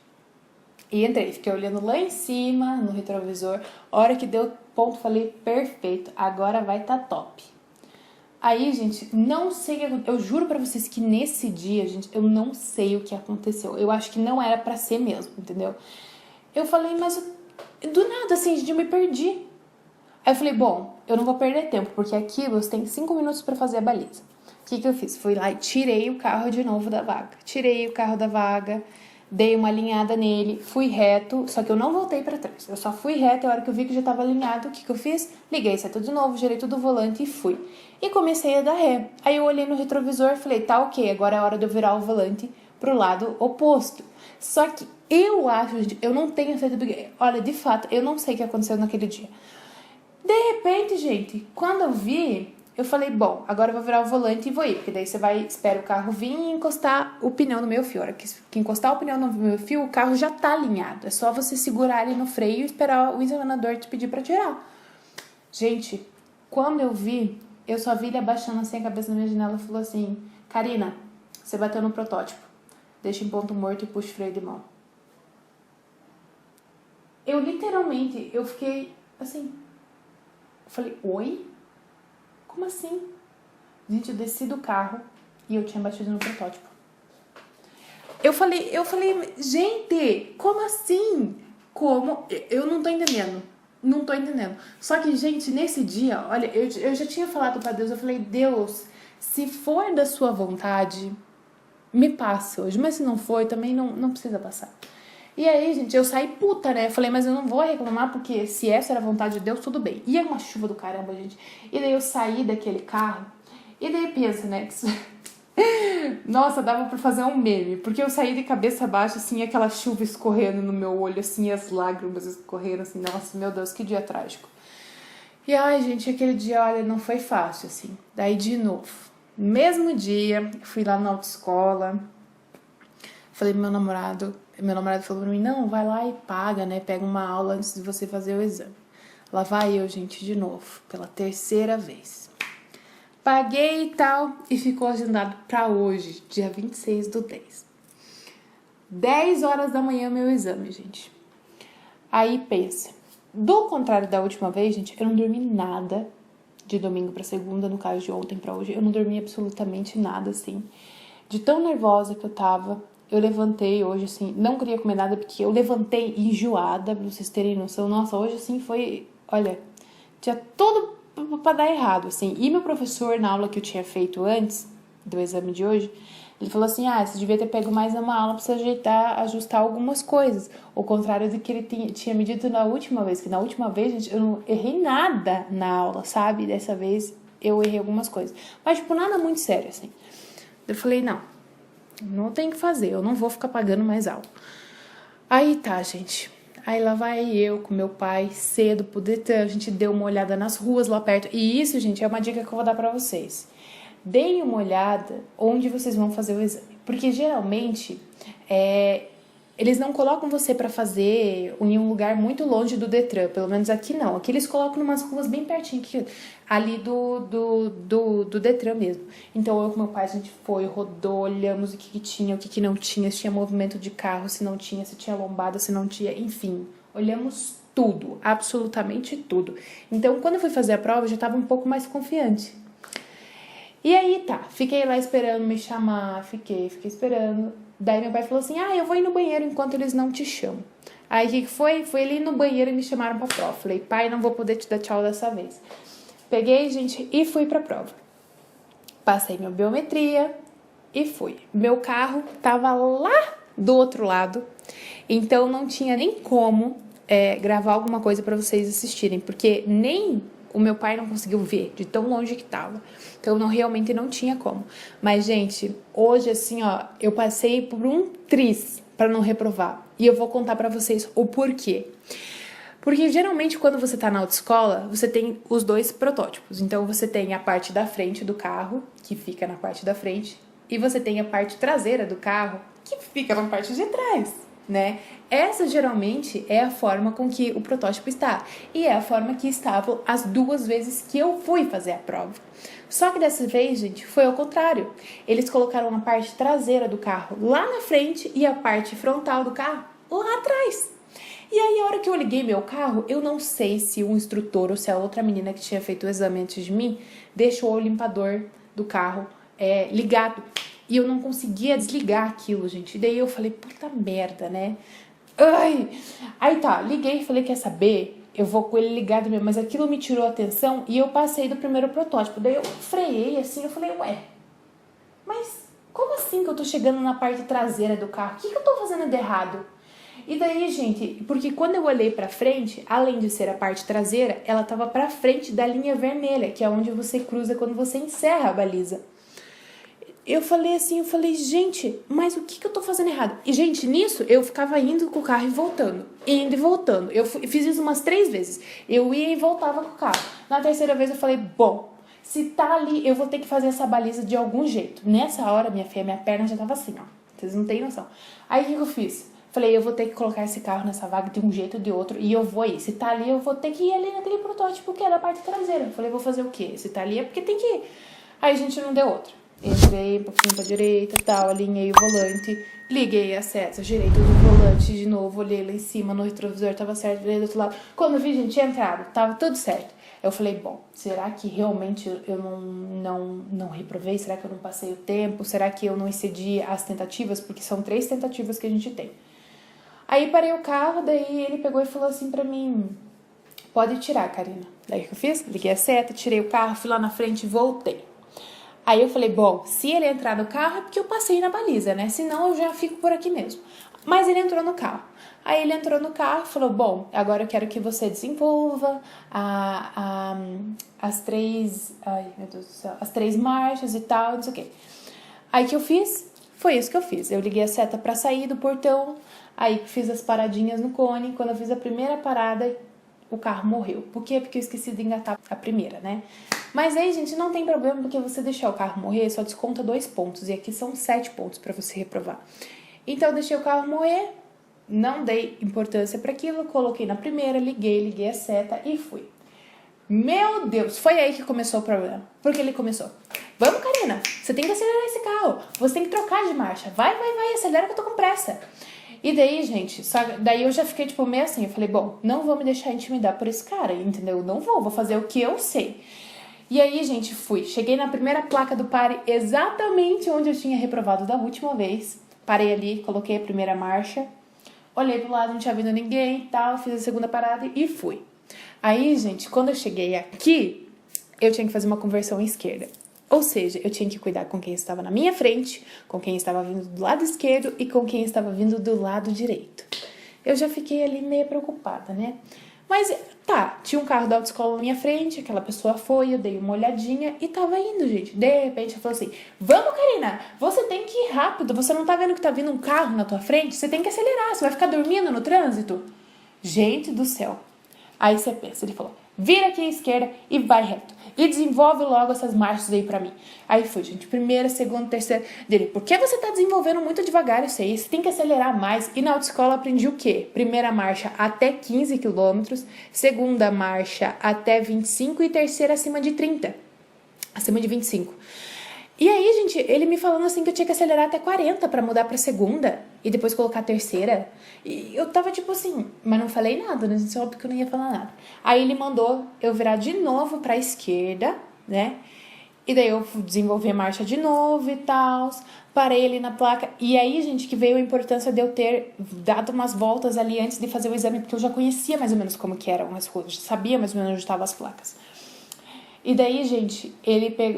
E entrei, fiquei olhando lá em cima, no retrovisor, hora que deu ponto, falei, perfeito, agora vai tá top. Aí, gente, não sei o que aconteceu. Eu juro pra vocês que nesse dia, gente, eu não sei o que aconteceu. Eu acho que não era pra ser mesmo, entendeu? Eu falei, mas do nada, assim, gente, eu me perdi. Aí eu falei, bom, eu não vou perder tempo, porque aqui você tem 5 minutos pra fazer a baliza. O que eu fiz? Fui lá e tirei o carro de novo da vaga. Tirei o carro da vaga, dei uma alinhada nele, fui reto, só que eu não voltei pra trás. Eu só fui reto, e a hora que eu vi que já tava alinhado, o que eu fiz? Liguei a seta de novo, girei tudo o volante e fui. E comecei a dar ré. Aí eu olhei no retrovisor e falei, tá ok, agora é hora de eu virar o volante pro lado oposto. Só que eu acho, gente, eu não tenho certeza, porque, olha, de fato, eu não sei o que aconteceu naquele dia. De repente, gente, quando eu vi, eu falei, bom, agora eu vou virar o volante e vou ir, porque daí você vai, espera o carro vir e encostar o pneu no meio fio. A hora que encostar o pneu no meu fio, o carro já tá alinhado. É só você segurar ele no freio e esperar o examinador te pedir pra tirar. Gente, quando eu vi, eu só vi ele abaixando assim a cabeça na minha janela e falou assim, Karina, você bateu no protótipo. Deixa em ponto morto e puxa o freio de mão. Eu literalmente, eu fiquei assim, eu falei, oi? Como assim? Gente, eu desci do carro e eu tinha batido no protótipo. Eu falei, gente, como assim? Como? Eu não tô entendendo. Não tô entendendo. Só que, gente, nesse dia, olha, eu já tinha falado pra Deus, eu falei, Deus, se for da sua vontade, me passe hoje. Mas se não for, também não precisa passar. E aí, gente, eu saí puta, né? Eu falei, mas eu não vou reclamar, porque se essa era a vontade de Deus, tudo bem. E é uma chuva do caramba, gente. E daí eu saí daquele carro, e daí pensa, né? Nossa, dava pra fazer um meme, porque eu saí de cabeça baixa, assim, aquela chuva escorrendo no meu olho, assim, as lágrimas escorrendo, assim, nossa, meu Deus, que dia trágico. E ai, gente, aquele dia, olha, não foi fácil, assim. Daí, de novo, mesmo dia, fui lá na autoescola, falei pro meu namorado falou pra mim, não, vai lá e paga, né, pega uma aula antes de você fazer o exame. Lá vai eu, gente, de novo, pela terceira vez. Paguei e tal, e ficou agendado pra hoje, dia 26/10. 10 horas da manhã, meu exame, gente. Aí pensa, do contrário da última vez, gente, eu não dormi nada de domingo pra segunda, no caso de ontem pra hoje, eu não dormi absolutamente nada, assim, de tão nervosa que eu tava. Eu levantei hoje, assim, não queria comer nada, porque eu levantei enjoada, pra vocês terem noção. Nossa, hoje, assim, foi, olha, tinha tudo pra dar errado, assim. E meu professor, na aula que eu tinha feito antes do exame de hoje, ele falou assim, você devia ter pego mais uma aula pra você ajustar algumas coisas. Ao contrário do que ele tinha me dito na última vez, que na última vez, gente, eu não errei nada na aula, sabe? Dessa vez eu errei algumas coisas. Mas, tipo, nada muito sério, assim. Eu falei, não tem que fazer, eu não vou ficar pagando mais aula. Aí tá, gente. Aí lá vai eu com meu pai cedo pro Detran, a gente deu uma olhada nas ruas lá perto. E isso, gente, é uma dica que eu vou dar pra vocês. Deem uma olhada onde vocês vão fazer o exame. Porque geralmente eles não colocam você pra fazer em um lugar muito longe do Detran. Pelo menos aqui não. Aqui eles colocam em umas ruas bem pertinho, ali do Detran mesmo. Então eu com meu pai, a gente foi, rodou, olhamos o que tinha, o que não tinha, se tinha movimento de carro, se não tinha, se tinha lombada, se não tinha, enfim. Olhamos tudo, absolutamente tudo. Então quando eu fui fazer a prova, eu já tava um pouco mais confiante. E aí tá, fiquei lá esperando me chamar, fiquei esperando. Daí meu pai falou assim, eu vou ir no banheiro enquanto eles não te chamam. Aí o que foi? Foi ele ir no banheiro e me chamaram pra prova. Falei, pai, não vou poder te dar tchau dessa vez. Peguei, gente, e fui pra prova. Passei minha biometria e fui. Meu carro tava lá do outro lado, então não tinha nem como gravar alguma coisa pra vocês assistirem, porque nem o meu pai não conseguiu ver de tão longe que tava. Então, realmente não tinha como. Mas, gente, hoje, assim, eu passei por um triz pra não reprovar. E eu vou contar pra vocês o porquê. Porque, geralmente, quando você tá na autoescola, você tem os dois protótipos. Então, você tem a parte da frente do carro, que fica na parte da frente. E você tem a parte traseira do carro, que fica na parte de trás, né? Essa geralmente é a forma com que o protótipo está, e é a forma que estavam as 2 vezes que eu fui fazer a prova. Só que dessa vez, gente, foi ao contrário. Eles colocaram a parte traseira do carro lá na frente e a parte frontal do carro lá atrás. E aí, a hora que eu liguei meu carro, eu não sei se o instrutor ou se a outra menina que tinha feito o exame antes de mim deixou o limpador do carro ligado. E eu não conseguia desligar aquilo, gente. E daí eu falei, puta merda, né? Ai! Aí tá, liguei e falei, quer saber? Eu vou com ele ligado mesmo. Mas aquilo me tirou a atenção e eu passei do primeiro protótipo. Daí eu freiei assim, eu falei, mas como assim que eu tô chegando na parte traseira do carro? O que eu tô fazendo de errado? E daí, gente, porque quando eu olhei pra frente, além de ser a parte traseira, ela tava pra frente da linha vermelha, que é onde você cruza quando você encerra a baliza. Eu falei, gente, mas o que eu tô fazendo errado? E, gente, nisso, eu ficava indo com o carro e voltando. Indo e voltando. Eu fiz isso umas 3 vezes. Eu ia e voltava com o carro. Na terceira vez, eu falei, bom, se tá ali, eu vou ter que fazer essa baliza de algum jeito. Nessa hora, minha filha, minha perna já tava assim, ó. Vocês não têm noção. Aí, o que eu fiz? Falei, eu vou ter que colocar esse carro nessa vaga de um jeito ou de outro. E eu vou ir. Se tá ali, eu vou ter que ir ali naquele protótipo que é da parte traseira. Eu falei, vou fazer o quê? Se tá ali, é porque tem que ir. Aí, gente, não deu outra. Entrei um pouquinho pra direita e tal, alinhei o volante, liguei as setas, girei todo o volante de novo, olhei lá em cima, no retrovisor tava certo, olhei do outro lado. Quando eu vi, gente, tinha entrado, tava tudo certo. Eu falei, bom, será que realmente eu não reprovei? Será que eu não passei o tempo? Será que eu não excedi as tentativas? Porque são 3 tentativas que a gente tem. Aí parei o carro, daí ele pegou e falou assim pra mim, pode tirar, Karina. Daí o que eu fiz? Liguei a seta, tirei o carro, fui lá na frente e voltei. Aí eu falei, bom, se ele entrar no carro é porque eu passei na baliza, né? Senão eu já fico por aqui mesmo. Mas ele entrou no carro. Aí ele entrou no carro e falou, bom, agora eu quero que você desenvolva as 3... Ai, meu Deus do céu. As 3 marchas e tal, não sei o quê. Aí que eu fiz? Foi isso que eu fiz. Eu liguei a seta pra sair do portão. Aí fiz as paradinhas no cone. Quando eu fiz a primeira parada, o carro morreu. Por quê? Porque eu esqueci de engatar a primeira, né? Mas aí, gente, não tem problema, porque você deixar o carro morrer, só desconta 2 pontos. E aqui são 7 pontos pra você reprovar. Então, eu deixei o carro morrer, não dei importância para aquilo, coloquei na primeira, liguei a seta e fui. Meu Deus, foi aí que começou o problema. Porque ele começou. Vamos, Karina, você tem que acelerar esse carro. Você tem que trocar de marcha. Vai, acelera que eu tô com pressa. E daí, gente, daí eu já fiquei tipo meio assim. Eu falei, bom, não vou me deixar intimidar por esse cara, entendeu? Não vou fazer o que eu sei. E aí, gente, fui. Cheguei na primeira placa do pare, exatamente onde eu tinha reprovado da última vez. Parei ali, coloquei a primeira marcha, olhei pro lado, não tinha vindo ninguém e tal, fiz a segunda parada e fui. Aí, gente, quando eu cheguei aqui, eu tinha que fazer uma conversão à esquerda. Ou seja, eu tinha que cuidar com quem estava na minha frente, com quem estava vindo do lado esquerdo e com quem estava vindo do lado direito. Eu já fiquei ali meio preocupada, né? Mas tá, tinha um carro da autoescola na minha frente, aquela pessoa foi, eu dei uma olhadinha e tava indo, gente. De repente ela falou assim, vamos, Karina, você tem que ir rápido, você não tá vendo que tá vindo um carro na tua frente? Você tem que acelerar, você vai ficar dormindo no trânsito? Gente do céu. Aí você pensa, ele falou, vira aqui à esquerda e vai reto. E desenvolve logo essas marchas aí pra mim. Aí foi, gente, primeira, segunda, terceira. Dele, por que você tá desenvolvendo muito devagar isso aí? Você tem que acelerar mais. E na autoescola aprendi o quê? Primeira marcha até 15 km, segunda marcha até 25 e terceira acima de 30. Acima de 25. E aí, gente, ele me falando assim que eu tinha que acelerar até 40 pra mudar pra segunda e depois colocar a terceira. E eu tava tipo assim, mas não falei nada, né? Isso é óbvio que eu não ia falar nada. Aí ele mandou eu virar de novo pra esquerda, né? E daí eu desenvolvi a marcha de novo e tal, parei ali na placa. E aí, gente, que veio a importância de eu ter dado umas voltas ali antes de fazer o exame, porque eu já conhecia mais ou menos como que eram as ruas, sabia mais ou menos onde estavam as placas. E daí, gente,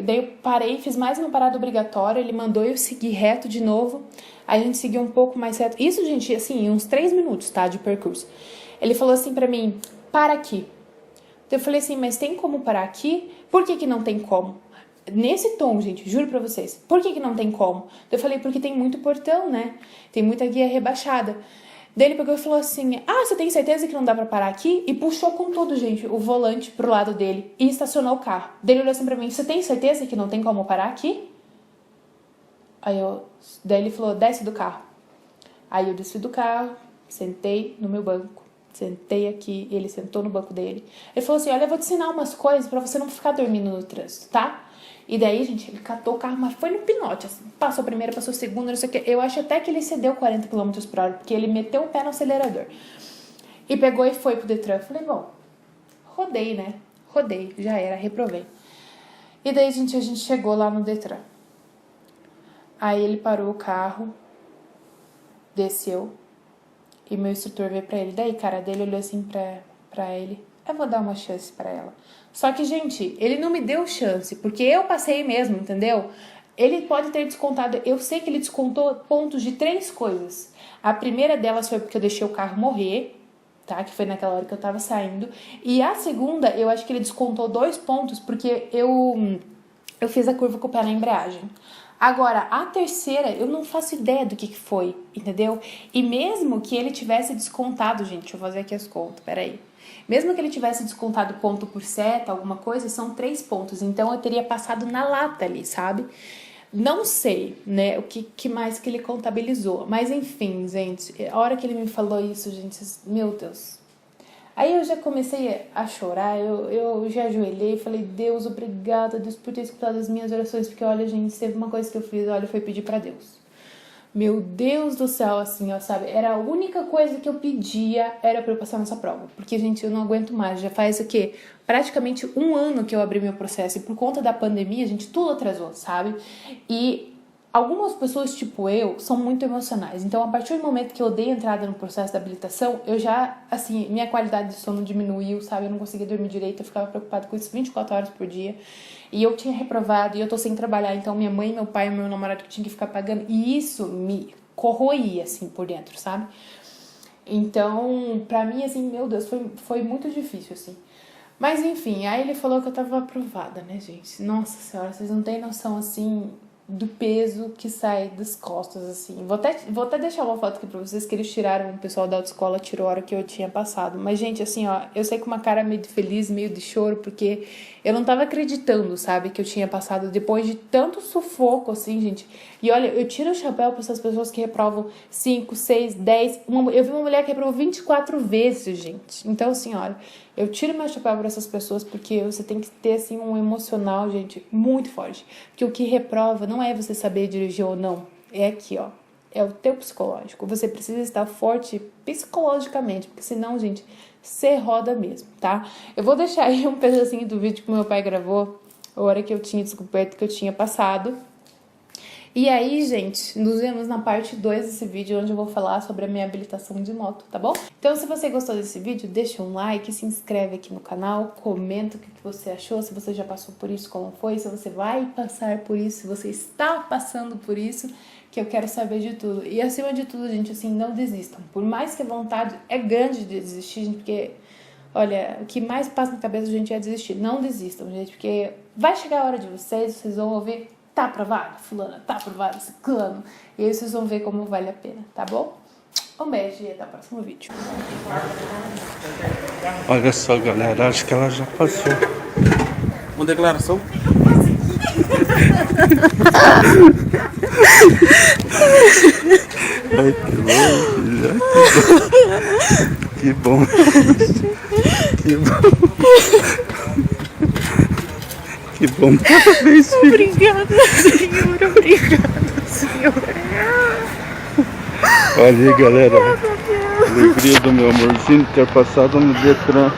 daí eu parei, fiz mais uma parada obrigatória, ele mandou eu seguir reto de novo, aí a gente seguiu um pouco mais reto. Isso, gente, assim, uns 3 minutos, tá, de percurso. Ele falou assim pra mim, para aqui. Eu falei assim, mas tem como parar aqui? Por que não tem como? Nesse tom, gente, juro pra vocês. Por que não tem como? Eu falei, porque tem muito portão, né? Tem muita guia rebaixada. Daí ele pegou e falou assim, você tem certeza que não dá pra parar aqui? E puxou com tudo, gente, o volante pro lado dele e estacionou o carro. Daí ele olhou assim pra mim, você tem certeza que não tem como parar aqui? Daí ele falou, desce do carro. Aí eu desci do carro, sentei no meu banco, sentei aqui, ele sentou no banco dele. Ele falou assim, olha, eu vou te ensinar umas coisas pra você não ficar dormindo no trânsito, tá? E daí, gente, ele catou o carro, mas foi no pinote, assim. Passou a primeira, passou a segunda, não sei o que. Eu acho até que ele cedeu 40 km por hora, porque ele meteu o pé no acelerador. E pegou e foi pro Detran. Falei, bom, rodei, né? Rodei, já era, reprovei. E daí, gente, a gente chegou lá no Detran. Aí ele parou o carro, desceu, e meu instrutor veio pra ele. Daí, cara dele olhou assim pra ele. Eu vou dar uma chance pra ela. Só que, gente, ele não me deu chance, porque eu passei mesmo, entendeu? Ele pode ter descontado, eu sei que ele descontou pontos de 3 coisas. A primeira delas foi porque eu deixei o carro morrer, tá? Que foi naquela hora que eu tava saindo. E a segunda, eu acho que ele descontou 2 pontos, porque eu fiz a curva com o pé na embreagem. Agora, a terceira, eu não faço ideia do que foi, entendeu? E mesmo que ele tivesse descontado, gente, deixa eu fazer aqui as contas, peraí. Mesmo que ele tivesse descontado ponto por seta, alguma coisa, são 3 pontos. Então, eu teria passado na lata ali, sabe? Não sei, né, o que mais que ele contabilizou. Mas, enfim, gente, a hora que ele me falou isso, gente, meu Deus. Aí eu já comecei a chorar, eu já ajoelhei e falei, Deus, obrigada, Deus, por ter escutado as minhas orações. Porque, olha, gente, teve uma coisa que eu fiz, olha, foi pedir pra Deus. Meu Deus do céu, assim, ó, sabe? Era a única coisa que eu pedia, era pra eu passar nessa prova. Porque, gente, eu não aguento mais. Já faz o quê? Praticamente 1 ano que eu abri meu processo. E por conta da pandemia, gente, tudo atrasou, sabe? E algumas pessoas, tipo eu, são muito emocionais. Então, a partir do momento que eu dei entrada no processo da habilitação, eu já, assim, minha qualidade de sono diminuiu, sabe? Eu não conseguia dormir direito, eu ficava preocupada com isso 24 horas por dia. E eu tinha reprovado, e eu tô sem trabalhar. Então, minha mãe, meu pai e meu namorado que tinha que ficar pagando. E isso me corroía, assim, por dentro, sabe? Então, pra mim, assim, meu Deus, foi muito difícil, assim. Mas, enfim, aí ele falou que eu tava aprovada, né, gente? Nossa senhora, vocês não têm noção, assim, do peso que sai das costas, assim. Vou até deixar uma foto aqui pra vocês que eles tiraram, o pessoal da autoescola tirou a hora que eu tinha passado. Mas, gente, assim, ó, eu sei com uma cara meio de feliz, meio de choro, porque eu não tava acreditando, sabe, que eu tinha passado depois de tanto sufoco, assim, gente. E olha, eu tiro o chapéu pra essas pessoas que reprovam 5, 6, 10. Eu vi uma mulher que reprovou 24 vezes, gente. Então, assim, olha, eu tiro meu chapéu pra essas pessoas porque você tem que ter, assim, um emocional, gente, muito forte. Porque o que reprova não é você saber dirigir ou não. É aqui, ó. É o teu psicológico. Você precisa estar forte psicologicamente, porque senão, gente, você roda mesmo, tá? Eu vou deixar aí um pedacinho do vídeo que meu pai gravou, a hora que eu tinha descoberto que eu tinha passado. E aí, gente, nos vemos na parte 2 desse vídeo, onde eu vou falar sobre a minha habilitação de moto, tá bom? Então, se você gostou desse vídeo, deixa um like, se inscreve aqui no canal, comenta o que você achou, se você já passou por isso, como foi, se você vai passar por isso, se você está passando por isso, que eu quero saber de tudo. E acima de tudo, gente, assim, não desistam. Por mais que a vontade é grande de desistir, gente, porque, olha, o que mais passa na cabeça da gente é desistir. Não desistam, gente, porque vai chegar a hora de vocês vão ouvir, tá aprovado, fulana, tá aprovado, ciclano. E aí vocês vão ver como vale a pena, tá bom? Um beijo e até o próximo vídeo. Olha só, galera, acho que ela já passou. Uma declaração? Ai, que bom. Que bom. Que bom. Parabéns, filho. Obrigada, senhor. Obrigada, senhor. Olha aí, galera. Alegria do meu amorzinho de ter passado no Detran.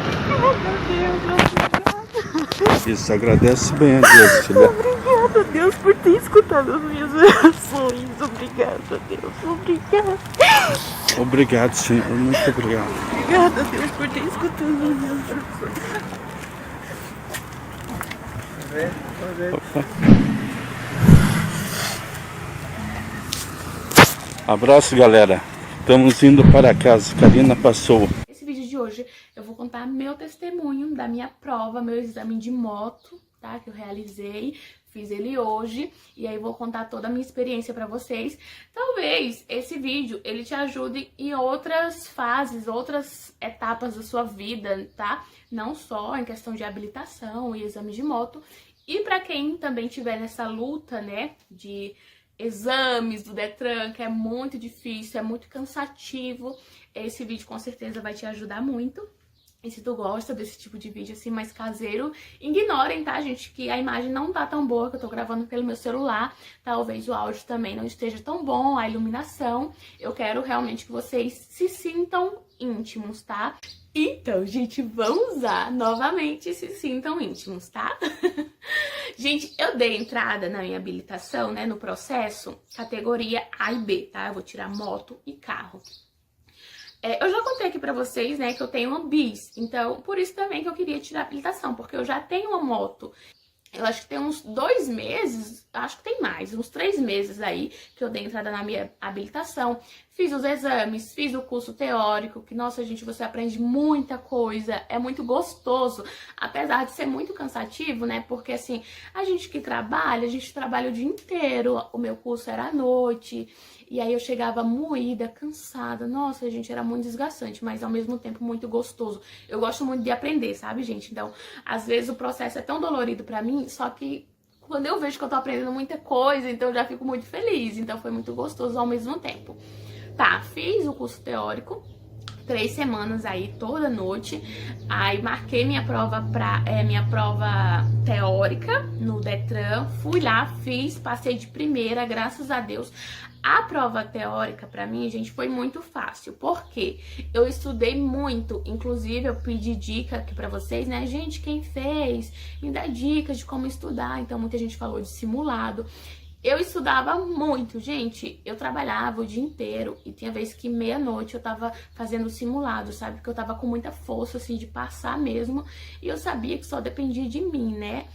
Isso, agradece bem a Deus, filha. Obrigada, Deus, por ter escutado as minhas orações. Obrigada, Deus. Obrigada. Obrigado, Senhor. Muito obrigado. Obrigada, Deus, por ter escutado as minhas orações. Abraço, galera. Estamos indo para casa. Karina passou. Esse vídeo de hoje eu vou contar meu testemunho da minha prova, meu exame de moto, tá? Que eu realizei, fiz ele hoje. E aí vou contar toda a minha experiência pra vocês. Talvez esse vídeo, ele te ajude em outras fases, outras etapas da sua vida, tá? Não só em questão de habilitação e exame de moto. E pra quem também tiver nessa luta, né, de exames do Detran, que é muito difícil, é muito cansativo, esse vídeo com certeza vai te ajudar muito. E se tu gosta desse tipo de vídeo assim mais caseiro, ignorem, tá, gente, que a imagem não tá tão boa, que eu tô gravando pelo meu celular, talvez o áudio também não esteja tão bom, a iluminação. Eu quero realmente que vocês se sintam íntimos, tá? Então, gente, vamos lá, novamente, se sintam íntimos, tá? Gente, eu dei entrada na minha habilitação, né, no processo, categoria A e B, tá? Eu vou tirar moto e carro. Eu já contei aqui pra vocês, né, que eu tenho uma bis, então por isso também que eu queria tirar a habilitação, porque eu já tenho uma moto. Eu acho que tem uns 2 meses, acho que tem mais, uns 3 meses aí que eu dei entrada na minha habilitação. Fiz os exames, fiz o curso teórico, que, nossa, gente, você aprende muita coisa, é muito gostoso, apesar de ser muito cansativo, né, porque, assim, a gente trabalha o dia inteiro, o meu curso era à noite, e aí eu chegava moída, cansada, nossa, gente, era muito desgastante, mas ao mesmo tempo muito gostoso. Eu gosto muito de aprender, sabe, gente? Então, às vezes o processo é tão dolorido pra mim, só que quando eu vejo que eu tô aprendendo muita coisa, então eu já fico muito feliz, então foi muito gostoso ao mesmo tempo. Tá, fiz o curso teórico, 3 semanas aí, toda noite. Aí marquei minha prova teórica no Detran. Fui lá, fiz, passei de primeira, graças a Deus. A prova teórica pra mim, gente, foi muito fácil. Por quê? Eu estudei muito, inclusive eu pedi dica aqui pra vocês, né? Gente, quem fez, me dá dicas de como estudar. Então muita gente falou de simulado. Eu estudava muito, gente. Eu trabalhava o dia inteiro e tinha vez que meia-noite eu tava fazendo simulado, sabe? Porque eu tava com muita força, assim, de passar mesmo. E eu sabia que só dependia de mim, né?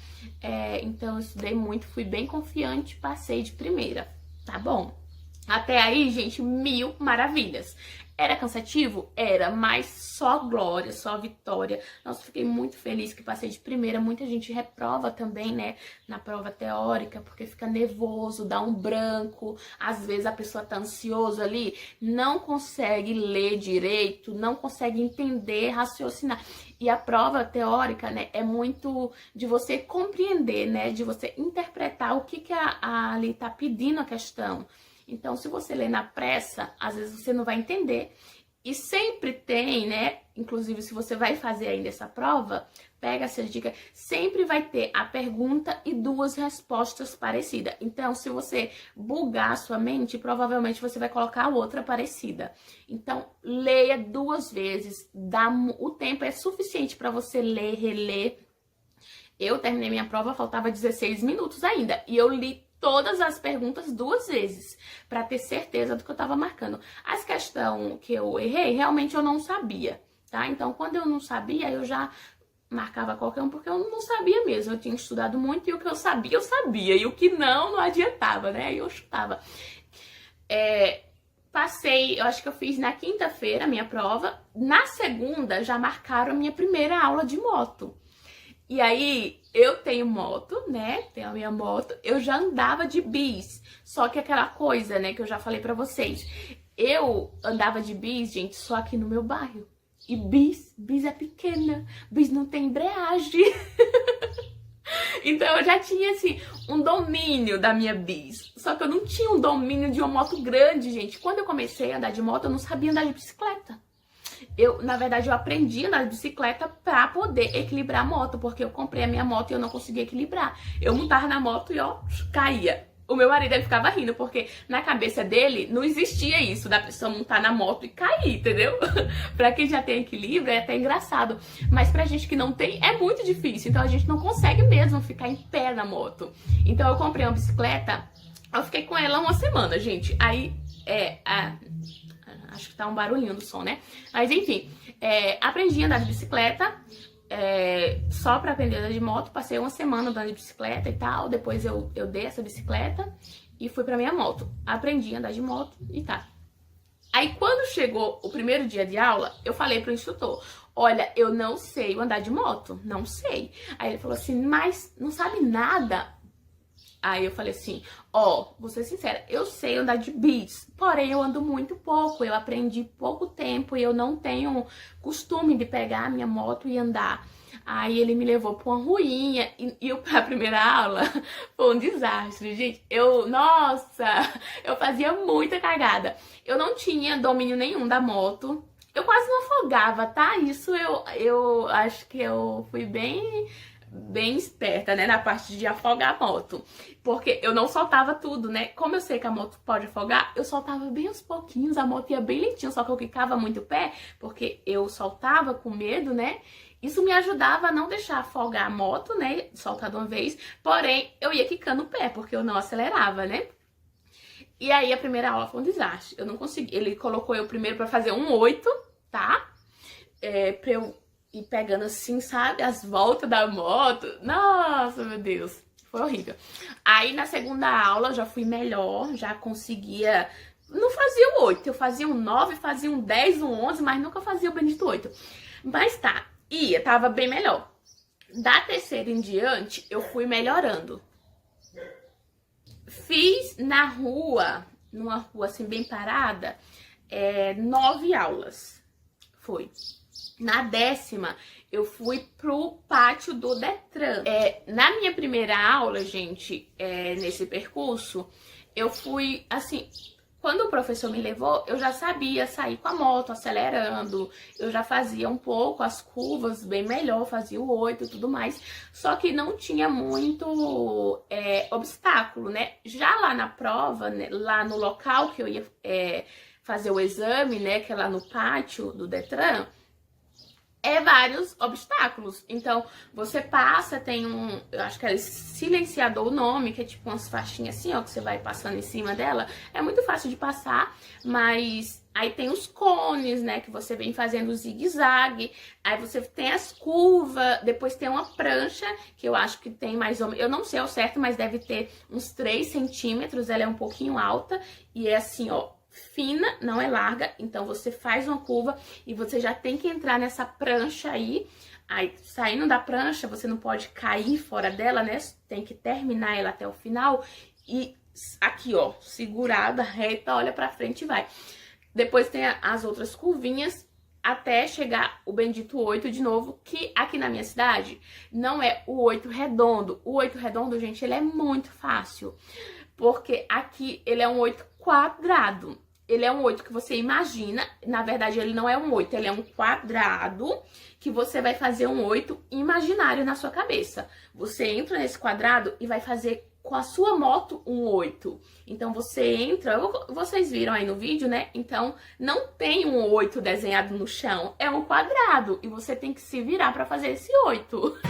Então eu estudei muito, fui bem confiante, passei de primeira, tá bom? Até aí, gente, 1000 maravilhas. Era cansativo? Era, mas só glória, só vitória. Nossa, fiquei muito feliz que passei de primeira. Muita gente reprova também, né, na prova teórica, porque fica nervoso, dá um branco. Às vezes a pessoa tá ansiosa ali, não consegue ler direito, não consegue entender, raciocinar. E a prova teórica, né, é muito de você compreender, né, de você interpretar o que ali tá pedindo a questão. Então, se você lê na pressa, às vezes você não vai entender. E sempre tem, né? Inclusive, se você vai fazer ainda essa prova, pega essa dica. Sempre vai ter a pergunta e 2 respostas parecidas. Então, se você bugar a sua mente, provavelmente você vai colocar outra parecida. Então, leia 2 vezes. O tempo é suficiente para você ler, reler. Eu terminei minha prova, faltava 16 minutos ainda. E eu li todas as perguntas 2 vezes, para ter certeza do que eu tava marcando. As questões que eu errei, realmente eu não sabia, tá? Então, quando eu não sabia, eu já marcava qualquer um, porque eu não sabia mesmo. Eu tinha estudado muito e o que eu sabia, e o que não adiantava, né? Aí eu chutava. Passei, eu acho que eu fiz na quinta-feira a minha prova. Na segunda, já marcaram a minha primeira aula de moto. E aí, eu tenho moto, né? Tenho a minha moto. Eu já andava de bis. Só que aquela coisa, né, que eu já falei pra vocês. Eu andava de bis, gente, só aqui no meu bairro. E bis é pequena. Bis não tem embreagem. Então eu já tinha, assim, um domínio da minha bis. Só que eu não tinha um domínio de uma moto grande, gente. Quando eu comecei a andar de moto, eu não sabia andar de bicicleta. Na verdade, eu aprendi a andar de bicicleta pra poder equilibrar a moto, porque eu comprei a minha moto e eu não conseguia equilibrar. Eu montava na moto e, ó, caía. O meu marido, ele ficava rindo, porque na cabeça dele não existia isso, da pessoa montar na moto e cair, entendeu? Pra quem já tem equilíbrio, é até engraçado. Mas pra gente que não tem, é muito difícil. Então a gente não consegue mesmo ficar em pé na moto. Então eu comprei uma bicicleta, eu fiquei com ela 1 semana, gente. Aí, acho que tá um barulhinho do som, né? Mas enfim, aprendi a andar de bicicleta, só pra aprender a andar de moto. Passei 1 semana andando de bicicleta e tal. Depois eu dei essa bicicleta e fui pra minha moto. Aprendi a andar de moto e tá. Aí quando chegou o primeiro dia de aula, eu falei pro instrutor: olha, eu não sei andar de moto, não sei. Aí ele falou assim: mas não sabe nada? Aí eu falei assim: vou ser sincera, eu sei andar de bis, porém eu ando muito pouco, eu aprendi pouco tempo e eu não tenho costume de pegar a minha moto e andar. Aí ele me levou pra uma ruinha e a primeira aula foi um desastre, gente. Eu fazia muita cagada. Eu não tinha domínio nenhum da moto. Eu quase não afogava, tá? Isso eu acho que eu fui bem esperta, né, na parte de afogar a moto, porque eu não soltava tudo, né? Como eu sei que a moto pode afogar, eu soltava bem aos pouquinhos, a moto ia bem lentinho, só que eu quicava muito o pé, porque eu soltava com medo, né? Isso me ajudava a não deixar afogar a moto, né, soltar de uma vez, porém eu ia quicando o pé, porque eu não acelerava, né? E aí a primeira aula foi um desastre, eu não consegui. Ele colocou eu primeiro pra fazer um 8, tá? Pra eu e pegando assim, sabe, as voltas da moto. Nossa, meu Deus, foi horrível. Aí na segunda aula já fui melhor, já conseguia. Não fazia o 8, eu fazia um 9, fazia um 10, um 11, mas nunca fazia o bendito 8. Mas tá, tava bem melhor. Da terceira em diante, eu fui melhorando. Fiz na rua, numa rua assim bem parada, 9 aulas. Foi. Na 10ª, eu fui pro pátio do Detran. Na minha primeira aula, gente, nesse percurso, eu fui, assim, quando o professor me levou, eu já sabia sair com a moto, acelerando. Eu já fazia um pouco as curvas bem melhor, fazia o 8 e tudo mais. Só que não tinha muito obstáculo, né? Já lá na prova, né, lá no local que eu ia fazer o exame, né, que é lá no pátio do Detran, é vários obstáculos. Então, você passa, tem eu acho que é silenciador o nome, que é tipo umas faixinhas assim, ó, que você vai passando em cima dela. É muito fácil de passar, mas aí tem os cones, né, que você vem fazendo zigue-zague. Aí você tem as curvas, depois tem uma prancha, que eu acho que tem mais ou menos, eu não sei ao certo, mas deve ter uns 3 centímetros, ela é um pouquinho alta, e é assim, ó, fina, não é larga, então você faz uma curva e você já tem que entrar nessa prancha aí. Aí, saindo da prancha, você não pode cair fora dela, né? Tem que terminar ela até o final e aqui, ó, segurada, reta, olha pra frente e vai. Depois tem as outras curvinhas até chegar o bendito 8 de novo, que aqui na minha cidade não é o 8 redondo. O 8 redondo, gente, ele é muito fácil, porque aqui ele é um 8 quadrado. Ele é um 8 que você imagina, na verdade ele não é um 8, ele é um quadrado que você vai fazer um 8 imaginário na sua cabeça. Você entra nesse quadrado e vai fazer com a sua moto um 8. Então você entra, vocês viram aí no vídeo, né? Então não tem um 8 desenhado no chão, é um quadrado e você tem que se virar para fazer esse 8.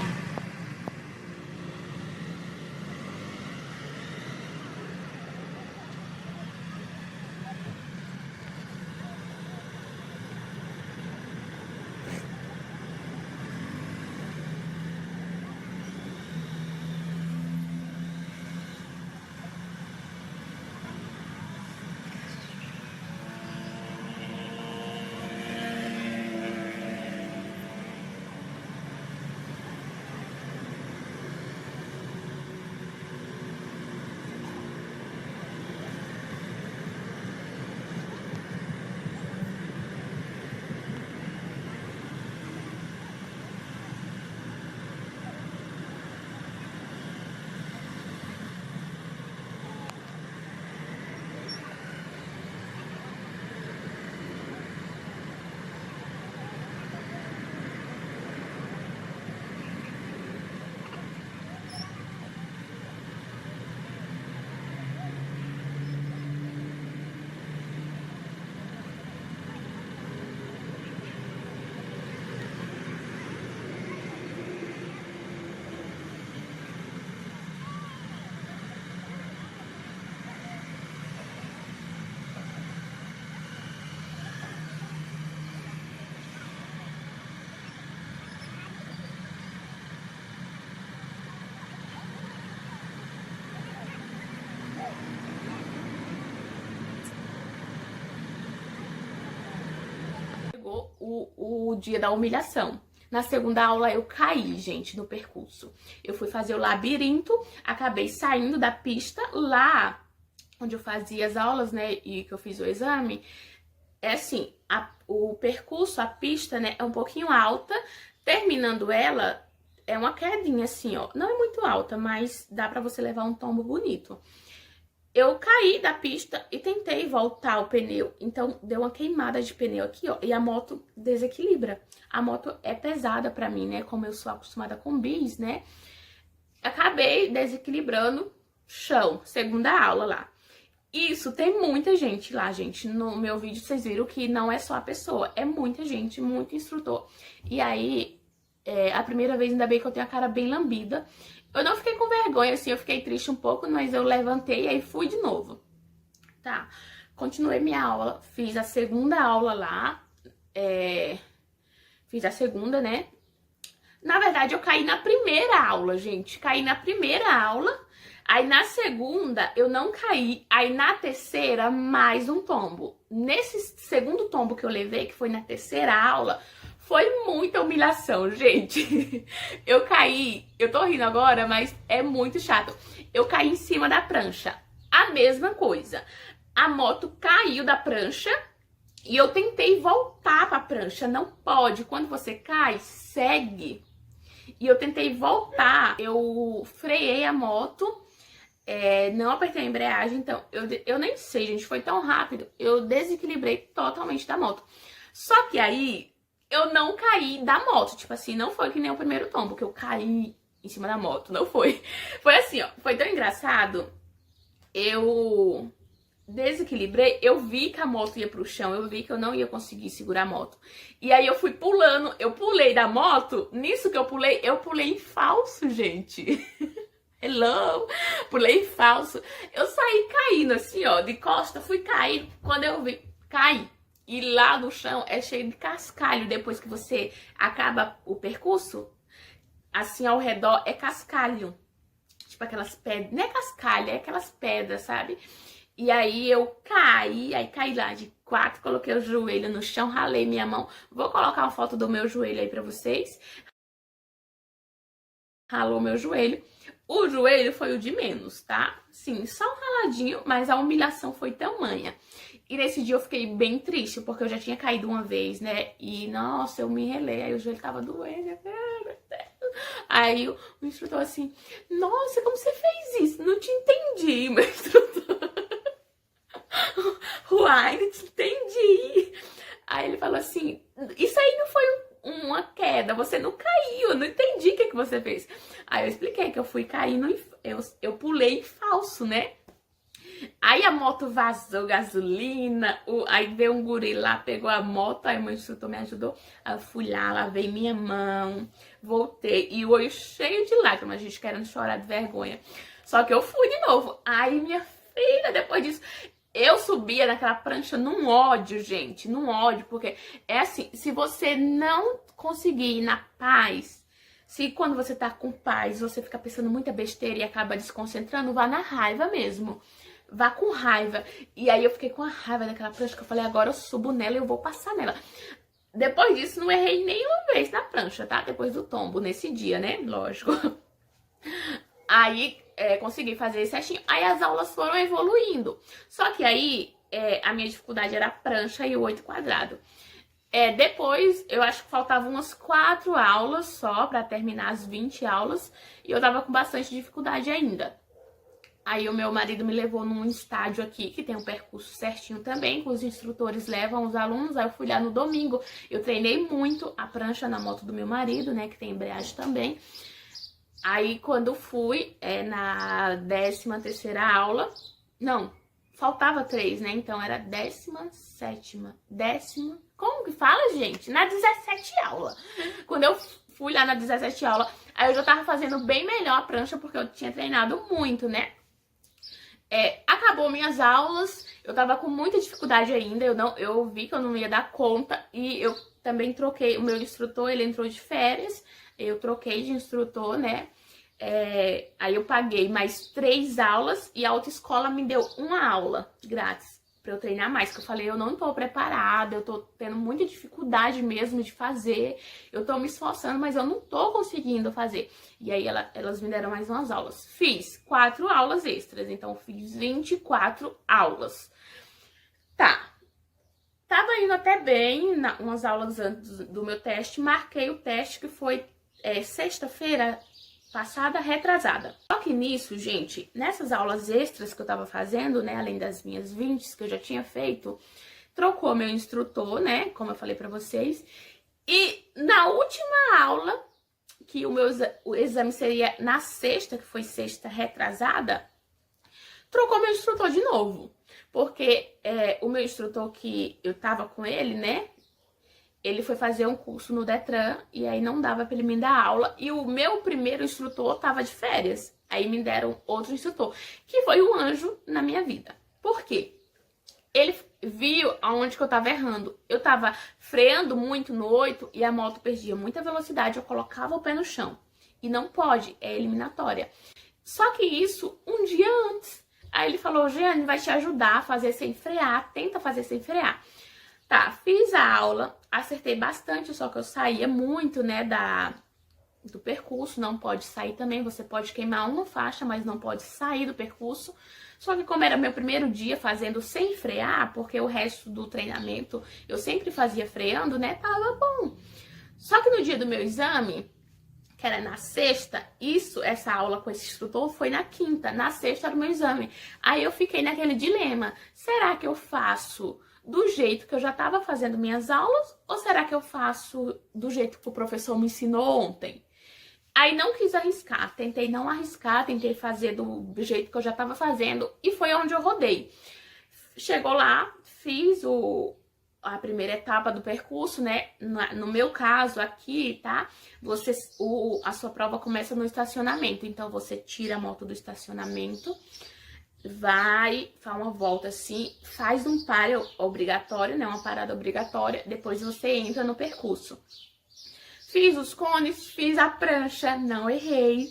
O dia da humilhação. Na segunda aula eu caí, gente, no percurso. Eu fui fazer o labirinto, acabei saindo da pista lá onde eu fazia as aulas, né, e que eu fiz o exame. É assim, o percurso, a pista, né, é um pouquinho alta. Terminando ela, é uma quedinha assim, ó. Não é muito alta, mas dá pra você levar um tombo bonito. Eu caí da pista e tentei voltar o pneu, então deu uma queimada de pneu aqui, ó, e a moto desequilibra. A moto é pesada pra mim, né, como eu sou acostumada com bis, né, acabei desequilibrando chão, segunda aula lá. Isso, tem muita gente lá, gente, no meu vídeo vocês viram que não é só a pessoa, é muita gente, muito instrutor. E aí, a primeira vez ainda bem que eu tenho a cara bem lambida. Eu não fiquei com vergonha, assim, eu fiquei triste um pouco, mas eu levantei e aí fui de novo. Tá, continuei minha aula, fiz a segunda aula lá, fiz a segunda, né? Na verdade, eu caí na primeira aula, gente, caí na primeira aula, aí na segunda eu não caí, aí na terceira mais um tombo. Nesse segundo tombo que eu levei, que foi na terceira aula, foi muita humilhação, gente. Eu caí, eu tô rindo agora, mas é muito chato. Eu caí em cima da prancha. A mesma coisa. A moto caiu da prancha e eu tentei voltar pra prancha. Não pode. Quando você cai, segue. E eu tentei voltar. Eu freiei a moto. Não apertei a embreagem. Então, eu nem sei, gente. Foi tão rápido. Eu desequilibrei totalmente da moto. Só que aí eu não caí da moto, tipo assim, não foi que nem o primeiro tombo, que eu caí em cima da moto, não foi. Foi assim, ó, foi tão engraçado, desequilibrei, eu vi que a moto ia pro chão, eu vi que eu não ia conseguir segurar a moto. E aí eu fui pulando, eu pulei da moto, nisso que eu pulei em falso, gente. Hello! Pulei em falso. Eu saí caindo assim, ó, de costa, fui cair. Quando eu vi, caí. E lá no chão é cheio de cascalho. Depois que você acaba o percurso, assim ao redor é cascalho. Tipo aquelas pedras, não é cascalho, é aquelas pedras, sabe? E aí eu caí, aí caí lá de 4, coloquei o joelho no chão, ralei minha mão. Vou colocar uma foto do meu joelho aí pra vocês. Ralou meu joelho. O joelho foi o de menos, tá? Sim, só um raladinho, mas a humilhação foi tamanha. E nesse dia eu fiquei bem triste, porque eu já tinha caído uma vez, né? E, nossa, eu me relei, aí o joelho tava doendo. Aí o instrutor assim, nossa, como você fez isso? Não te entendi, meu instrutor. Uai, não te entendi. Aí ele falou assim, isso aí não foi uma queda, você não caiu, eu não entendi o que você fez. Aí eu expliquei que eu fui caindo, eu pulei em falso, né? Aí a moto vazou gasolina, aí veio um guri lá, pegou a moto, aí o meu instrutor me ajudou. Aí eu fui lá, lavei minha mão, voltei, e o olho cheio de lágrimas, a gente querendo chorar de vergonha. Só que eu fui de novo. Aí minha filha, depois disso, eu subia naquela prancha num ódio, gente, num ódio, porque é assim, se você não conseguir ir na paz, se quando você tá com paz, você fica pensando muita besteira e acaba desconcentrando, vá na raiva mesmo. Vá com raiva. E aí eu fiquei com a raiva daquela prancha que eu falei, agora eu subo nela e eu vou passar nela. Depois disso, não errei nenhuma vez na prancha, tá? Depois do tombo, nesse dia, né? Lógico. Aí, consegui fazer certinho. Aí as aulas foram evoluindo. Só que aí, a minha dificuldade era a prancha e o 8 quadrado. Depois, eu acho que faltavam umas 4 aulas só pra terminar as 20 aulas. E eu tava com bastante dificuldade ainda. Aí o meu marido me levou num estádio aqui, que tem um percurso certinho também, que os instrutores levam os alunos. Aí eu fui lá no domingo, eu treinei muito a prancha na moto do meu marido, né, que tem embreagem também. Aí quando fui, na 13ª aula, não, faltava 3, né, então era 17ª, como que fala, gente? Na 17ª aula. Quando eu fui lá na 17ª aula, aí eu já tava fazendo bem melhor a prancha, porque eu tinha treinado muito, né. Acabou minhas aulas, eu tava com muita dificuldade ainda, eu vi que eu não ia dar conta e eu também troquei, o meu instrutor, ele entrou de férias, eu troquei de instrutor, né, aí eu paguei mais 3 aulas e a autoescola me deu 1 aula grátis pra eu treinar mais, que eu falei, eu não tô preparada, eu tô tendo muita dificuldade mesmo de fazer, eu tô me esforçando, mas eu não tô conseguindo fazer. E aí elas me deram mais umas aulas. Fiz 4 aulas extras, então fiz 24 aulas. Tá. Tava indo até bem, umas aulas antes do meu teste, marquei o teste que foi sexta-feira passada, retrasada. Só que nisso, gente, nessas aulas extras que eu tava fazendo, né, além das minhas 20 que eu já tinha feito, trocou meu instrutor, né, como eu falei pra vocês, e na última aula, que o exame seria na sexta, que foi sexta retrasada, trocou meu instrutor de novo, porque o meu instrutor que eu tava com ele, né, ele foi fazer um curso no Detran e aí não dava pra ele me dar aula. E o meu primeiro instrutor tava de férias. Aí me deram outro instrutor, que foi um anjo na minha vida. Por quê? Ele viu aonde que eu tava errando. Eu tava freando muito no 8 e a moto perdia muita velocidade. Eu colocava o pé no chão. E não pode, é eliminatória. Só que isso um dia antes. Aí ele falou, Jeane, vai te ajudar a fazer sem frear. Tenta fazer sem frear. Tá, fiz a aula, acertei bastante, só que eu saía muito, né, do percurso, não pode sair também, você pode queimar uma faixa, mas não pode sair do percurso. Só que como era meu primeiro dia fazendo sem frear, porque o resto do treinamento eu sempre fazia freando, né, tava bom. Só que no dia do meu exame, que era na sexta, essa aula com esse instrutor foi na quinta, na sexta era o meu exame. Aí eu fiquei naquele dilema, será que eu faço do jeito que eu já estava fazendo minhas aulas, ou será que eu faço do jeito que o professor me ensinou ontem? Aí não quis arriscar, tentei não arriscar, tentei fazer do jeito que eu já estava fazendo, e foi onde eu rodei. chegou lá, fiz a primeira etapa do percurso, né? No meu caso aqui, tá? A sua prova começa no estacionamento. Então, você tira a moto do estacionamento, faz uma volta assim, faz um pare obrigatório, né? Uma parada obrigatória. Depois você entra no percurso. Fiz os cones, fiz a prancha, não errei.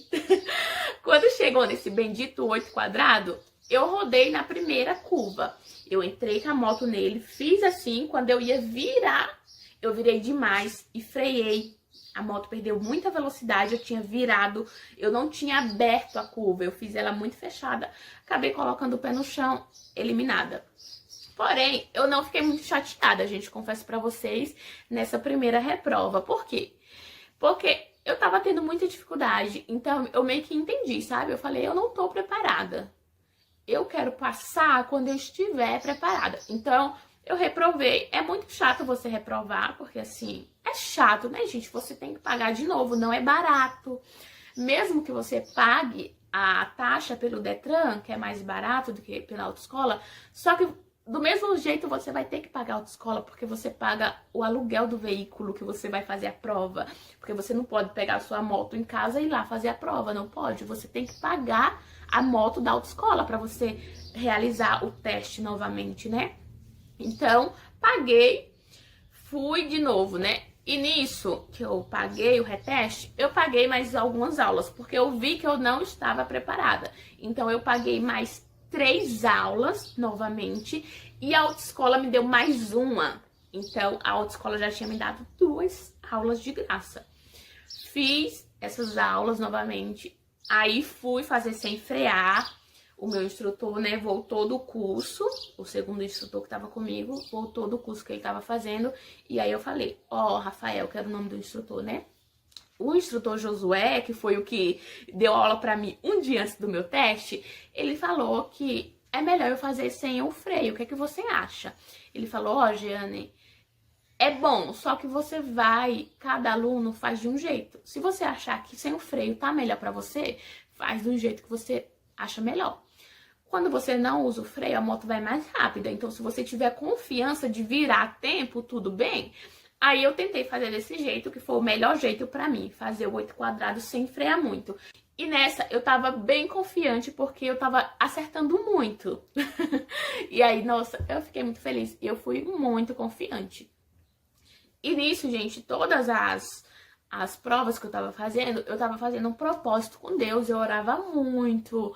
Quando chegou nesse bendito 8 quadrado, eu rodei na primeira curva. Eu entrei com a moto nele, fiz assim, quando eu ia virar, eu virei demais e freiei. A moto perdeu muita velocidade, eu tinha virado, eu não tinha aberto a curva, eu fiz ela muito fechada. Acabei colocando o pé no chão, eliminada. Porém, eu não fiquei muito chateada, gente, confesso pra vocês, nessa primeira reprova. Por quê? Porque eu tava tendo muita dificuldade, então eu meio que entendi, sabe? Eu falei, eu não tô preparada. Eu quero passar quando eu estiver preparada. Então, eu reprovei. É muito chato você reprovar, porque assim, é chato, né, gente? Você tem que pagar de novo, não é barato. Mesmo que você pague a taxa pelo Detran, que é mais barato do que pela autoescola, só que do mesmo jeito você vai ter que pagar a autoescola, porque você paga o aluguel do veículo que você vai fazer a prova. Porque você não pode pegar a sua moto em casa e ir lá fazer a prova, não pode. Você tem que pagar a moto da autoescola para você realizar o teste novamente, né? Então, paguei, fui de novo, né? E nisso que eu paguei o reteste, eu paguei mais algumas aulas, porque eu vi que eu não estava preparada. Então, eu paguei mais 3 aulas novamente e a autoescola me deu mais uma. Então, a autoescola já tinha me dado 2 aulas de graça. Fiz essas aulas novamente, aí fui fazer sem frear. O meu instrutor, né, voltou do curso, o segundo instrutor que estava comigo, voltou do curso que ele estava fazendo. E aí eu falei, Rafael, que era o nome do instrutor, né? O instrutor Josué, que foi o que deu aula pra mim um dia antes do meu teste, ele falou que é melhor eu fazer sem o freio. O que é que você acha? Ele falou, Jeane, é bom, só que cada aluno faz de um jeito. Se você achar que sem o freio tá melhor pra você, faz do jeito que você acha melhor. Quando você não usa o freio, a moto vai mais rápida. Então, se você tiver confiança de virar a tempo, tudo bem. Aí eu tentei fazer desse jeito, que foi o melhor jeito pra mim, fazer o 8 quadrados sem frear muito. E nessa eu tava bem confiante, porque eu tava acertando muito. E aí, nossa, eu fiquei muito feliz. E eu fui muito confiante. E nisso, gente, todas as provas que eu tava fazendo um propósito com Deus. Eu orava muito.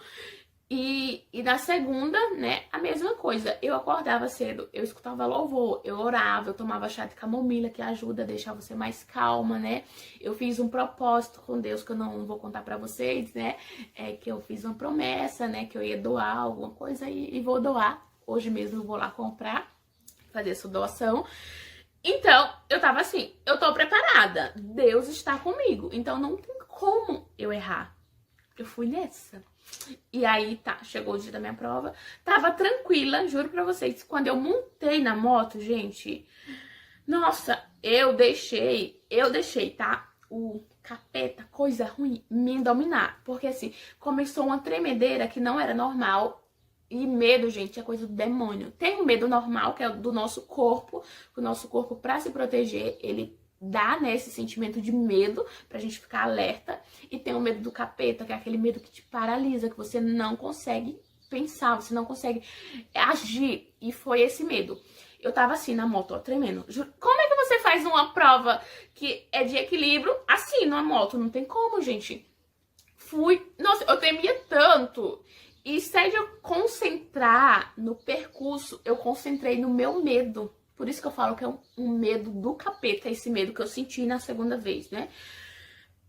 E na segunda, né, a mesma coisa. Eu acordava cedo, eu escutava louvor, eu orava, eu tomava chá de camomila, que ajuda a deixar você mais calma, né? Eu fiz um propósito com Deus, que eu não vou contar pra vocês, né? Que eu fiz uma promessa, né, que eu ia doar alguma coisa e vou doar. Hoje mesmo eu vou lá comprar, fazer essa doação. Então, eu tava assim, eu tô preparada, Deus está comigo, então não tem como eu errar. Eu fui nessa. E aí, chegou o dia da minha prova, tava tranquila, juro pra vocês, quando eu montei na moto, gente, nossa, eu deixei, tá, o capeta, coisa ruim, me dominar, porque assim, começou uma tremedeira que não era normal. E medo, gente, é coisa do demônio. Tem o medo normal, que é do nosso corpo, que o nosso corpo, pra se proteger, ele dá, né, esse sentimento de medo pra gente ficar alerta. E tem o medo do capeta, que é aquele medo que te paralisa, que você não consegue pensar, você não consegue agir. E foi esse medo. Eu tava assim na moto, ó, tremendo. Como é que você faz uma prova que é de equilíbrio assim numa moto? Não tem como, gente. Nossa, eu temia tanto. E se eu concentrar no percurso, eu concentrei no meu medo. Por isso que eu falo que é um medo do capeta, esse medo que eu senti na segunda vez, né?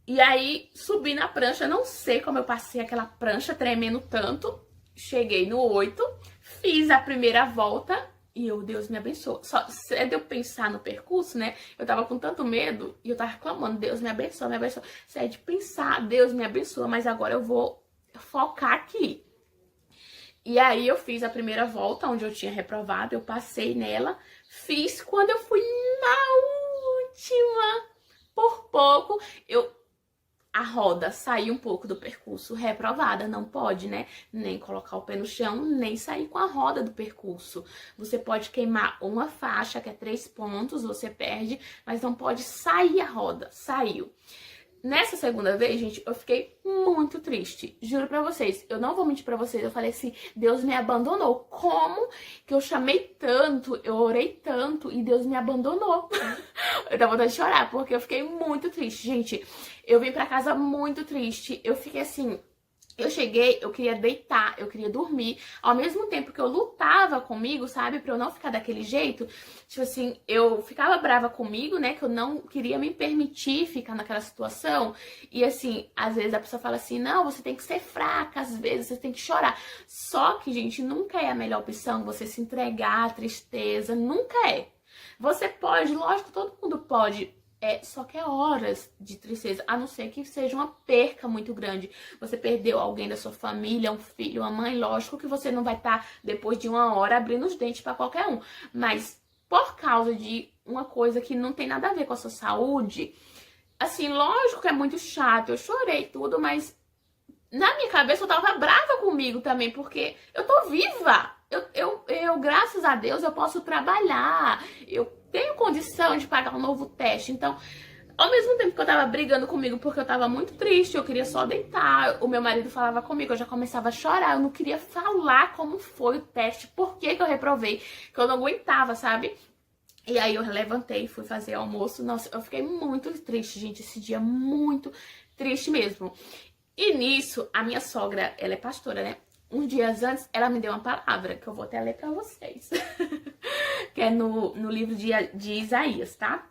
E aí, subi na prancha, não sei como eu passei aquela prancha tremendo tanto. Cheguei no 8, fiz a primeira volta e Deus me abençoou. Só de eu pensar no percurso, né? Eu tava com tanto medo e eu tava reclamando, Deus me abençoa, me abençoa. Se é de pensar, Deus me abençoa, mas agora eu vou focar aqui. E aí eu fiz a primeira volta, onde eu tinha reprovado, eu passei nela, fiz. Quando eu fui na última, por pouco, eu a roda sair um pouco do percurso, reprovada, não pode, né? Nem colocar o pé no chão, nem sair com a roda do percurso. Você pode queimar uma faixa, que é 3 pontos, você perde, mas não pode sair a roda. Saiu. Nessa segunda vez, gente, eu fiquei muito triste. Juro pra vocês, eu não vou mentir pra vocês. Eu falei assim, Deus me abandonou. Como que eu chamei tanto, eu orei tanto e Deus me abandonou? Eu tava vontade de chorar, porque eu fiquei muito triste. Gente, eu vim pra casa muito triste. Eu fiquei assim... Eu cheguei, eu queria deitar, eu queria dormir. Ao mesmo tempo que eu lutava comigo, sabe? Pra eu não ficar daquele jeito. Tipo assim, eu ficava brava comigo, né? Que eu não queria me permitir ficar naquela situação. E assim, às vezes a pessoa fala assim, não, você tem que ser fraca, às vezes você tem que chorar. Só que, gente, nunca é a melhor opção você se entregar à tristeza. Nunca é. Você pode, lógico, todo mundo pode. Só que é horas de tristeza, a não ser que seja uma perca muito grande. Você perdeu alguém da sua família, um filho, uma mãe, lógico que você não vai estar, depois de uma hora, abrindo os dentes para qualquer um. Mas por causa de uma coisa que não tem nada a ver com a sua saúde, assim, lógico que é muito chato, eu chorei tudo, mas na minha cabeça eu tava brava comigo também, porque eu tô viva. Eu, graças a Deus, eu posso trabalhar, eu tenho condição de pagar um novo teste. Então, ao mesmo tempo que eu tava brigando comigo porque eu tava muito triste, eu queria só deitar, o meu marido falava comigo, eu já começava a chorar, eu não queria falar como foi o teste, por que eu reprovei, que eu não aguentava, sabe? E aí eu levantei e fui fazer almoço. Nossa, eu fiquei muito triste, gente, esse dia muito triste mesmo. E nisso, a minha sogra, ela é pastora, né? Uns dias antes, ela me deu uma palavra, que eu vou até ler pra vocês. Que é no livro de Isaías, tá?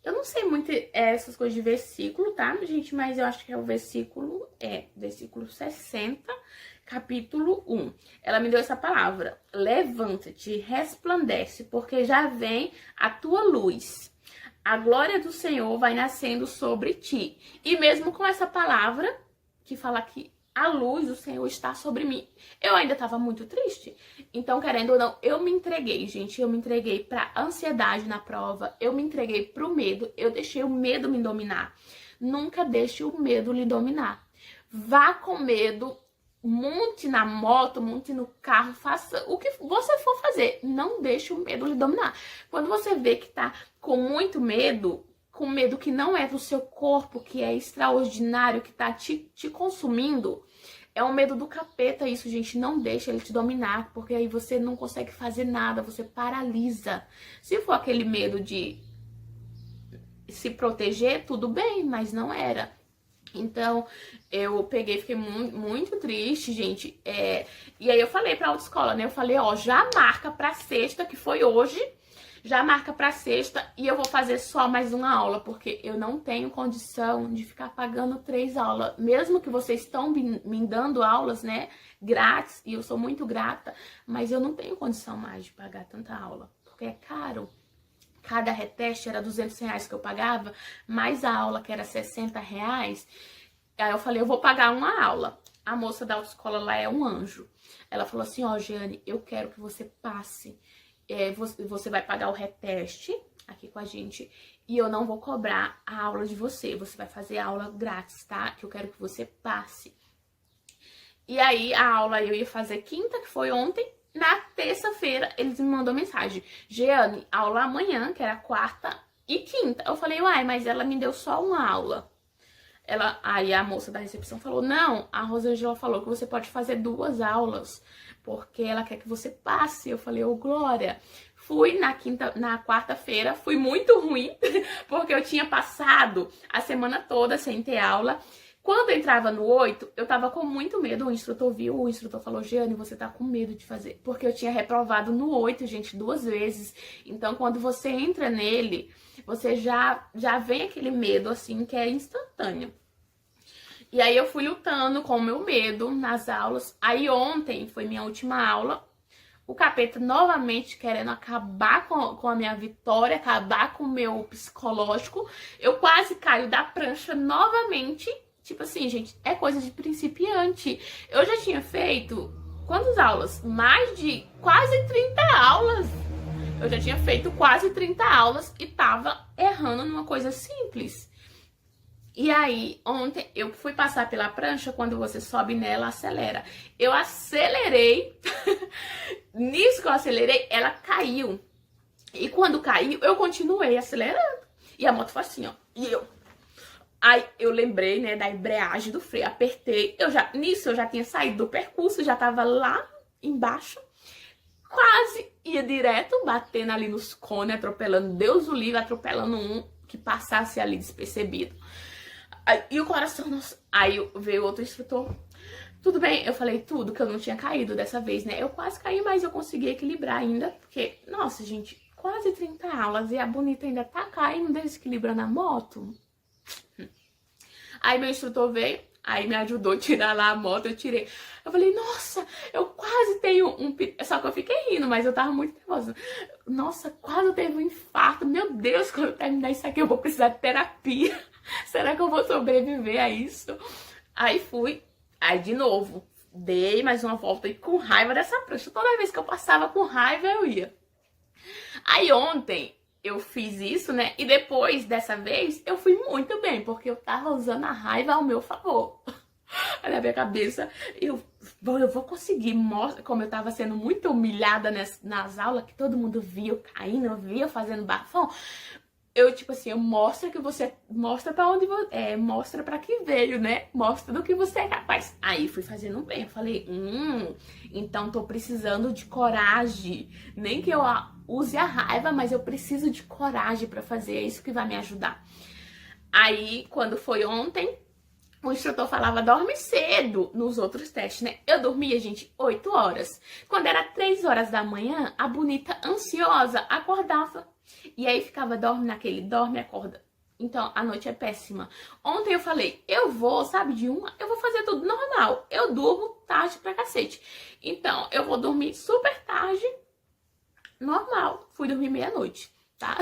Eu não sei muito essas coisas de versículo, tá, gente? Mas eu acho que é o versículo 60, capítulo 1. Ela me deu essa palavra. Levanta-te, resplandece, porque já vem a tua luz. A glória do Senhor vai nascendo sobre ti. E mesmo com essa palavra, que fala que a luz do Senhor está sobre mim, eu ainda estava muito triste. Então, querendo ou não, eu me entreguei, gente. Eu me entreguei pra ansiedade na prova. Eu me entreguei pro medo. Eu deixei o medo me dominar. Nunca deixe o medo lhe dominar. Vá com medo, monte na moto, monte no carro, faça o que você for fazer. Não deixe o medo lhe dominar. Quando você vê que tá com muito medo, com medo que não é do seu corpo, que é extraordinário, que tá te consumindo, é um medo do capeta isso, gente. Não deixa ele te dominar, porque aí você não consegue fazer nada, você paralisa. Se for aquele medo de se proteger, tudo bem, mas não era. Então, eu peguei, fiquei muito triste, gente. E aí eu falei pra autoescola, né? Eu falei, ó, já marca pra sexta, que foi hoje. Já marca pra sexta e eu vou fazer só mais uma aula, porque eu não tenho condição de ficar pagando 3 aulas. Mesmo que vocês estão me dando aulas, né, grátis, e eu sou muito grata, mas eu não tenho condição mais de pagar tanta aula, porque é caro. Cada reteste era R$200 que eu pagava, mais a aula que era R$60. Aí eu falei, eu vou pagar uma aula. A moça da autoescola lá é um anjo. Ela falou assim, ó, Jeane, eu quero que você passe. Você vai pagar o reteste aqui com a gente e eu não vou cobrar a aula de você. Você vai fazer a aula grátis, tá? Que eu quero que você passe. E aí, a aula eu ia fazer quinta, que foi ontem. Na terça-feira, eles me mandou mensagem. Jeane, aula amanhã, que era quarta e quinta. Eu falei, uai, mas ela me deu só uma aula. Aí a moça da recepção falou, não, a Rosângela falou que você pode fazer 2 aulas, porque ela quer que você passe. Eu falei, ô Glória, fui na quarta-feira, fui muito ruim, porque eu tinha passado a semana toda sem ter aula. Quando eu entrava no 8, eu tava com muito medo, o instrutor viu, o instrutor falou, Jeane, você tá com medo de fazer, porque eu tinha reprovado no 8, gente, 2 vezes. Então, quando você entra nele, você já vem aquele medo, assim, que é instantâneo. E aí eu fui lutando com o meu medo nas aulas. Aí ontem foi minha última aula. O capeta novamente querendo acabar com a minha vitória, acabar com o meu psicológico. Eu quase caio da prancha novamente. Tipo assim, gente, é coisa de principiante. Eu já tinha feito, quantas aulas? Mais de quase 30 aulas. Eu já tinha feito quase 30 aulas e tava errando numa coisa simples. E aí, ontem, eu fui passar pela prancha, quando você sobe nela, acelera. Eu acelerei, nisso que eu acelerei, ela caiu. E quando caiu, eu continuei acelerando. E a moto foi assim, ó. Aí eu lembrei, né, da embreagem do freio, apertei. Nisso eu já tinha saído do percurso, já tava lá embaixo. Quase ia direto, batendo ali nos cones, atropelando, Deus o livre, atropelando um que passasse ali despercebido. E o coração, nossa. Aí veio outro instrutor. Tudo bem, eu falei tudo, que eu não tinha caído dessa vez, né? Eu quase caí, mas eu consegui equilibrar ainda. Porque, nossa, gente, quase 30 aulas e a bonita ainda tá caindo, desequilibrando a moto. Aí meu instrutor veio, aí me ajudou a tirar lá a moto, eu tirei. Eu falei, nossa, eu quase tenho um... Só que eu fiquei rindo, mas eu tava muito nervosa. Nossa, quase eu teve um infarto. Meu Deus, quando eu terminar isso aqui eu vou precisar de terapia. Será que eu vou sobreviver a isso? Aí fui, aí de novo, dei mais uma volta e com raiva dessa prancha. Toda vez que eu passava com raiva, eu ia. Aí ontem eu fiz isso, né? E depois dessa vez eu fui muito bem, porque eu tava usando a raiva ao meu favor. Aí na minha cabeça, eu vou conseguir. Como eu tava sendo muito humilhada nas aulas, que todo mundo via eu caindo, eu via eu fazendo bafão. Eu, tipo assim, eu mostro que você... Mostra pra onde... mostra pra que veio, né? Mostra do que você é capaz. Aí fui fazendo bem. Eu falei, então tô precisando de coragem. Nem que eu use a raiva, mas eu preciso de coragem pra fazer. É isso que vai me ajudar. Aí, quando foi ontem, o instrutor falava, dorme cedo nos outros testes, né? Eu dormia, gente, 8 horas. Quando era 3 horas da manhã, a bonita, ansiosa, acordava. E aí ficava, dorme, acorda. Então, a noite é péssima. Ontem eu falei, eu vou fazer tudo normal. Eu durmo tarde pra cacete. Então, eu vou dormir super tarde, normal. Fui dormir meia-noite, tá?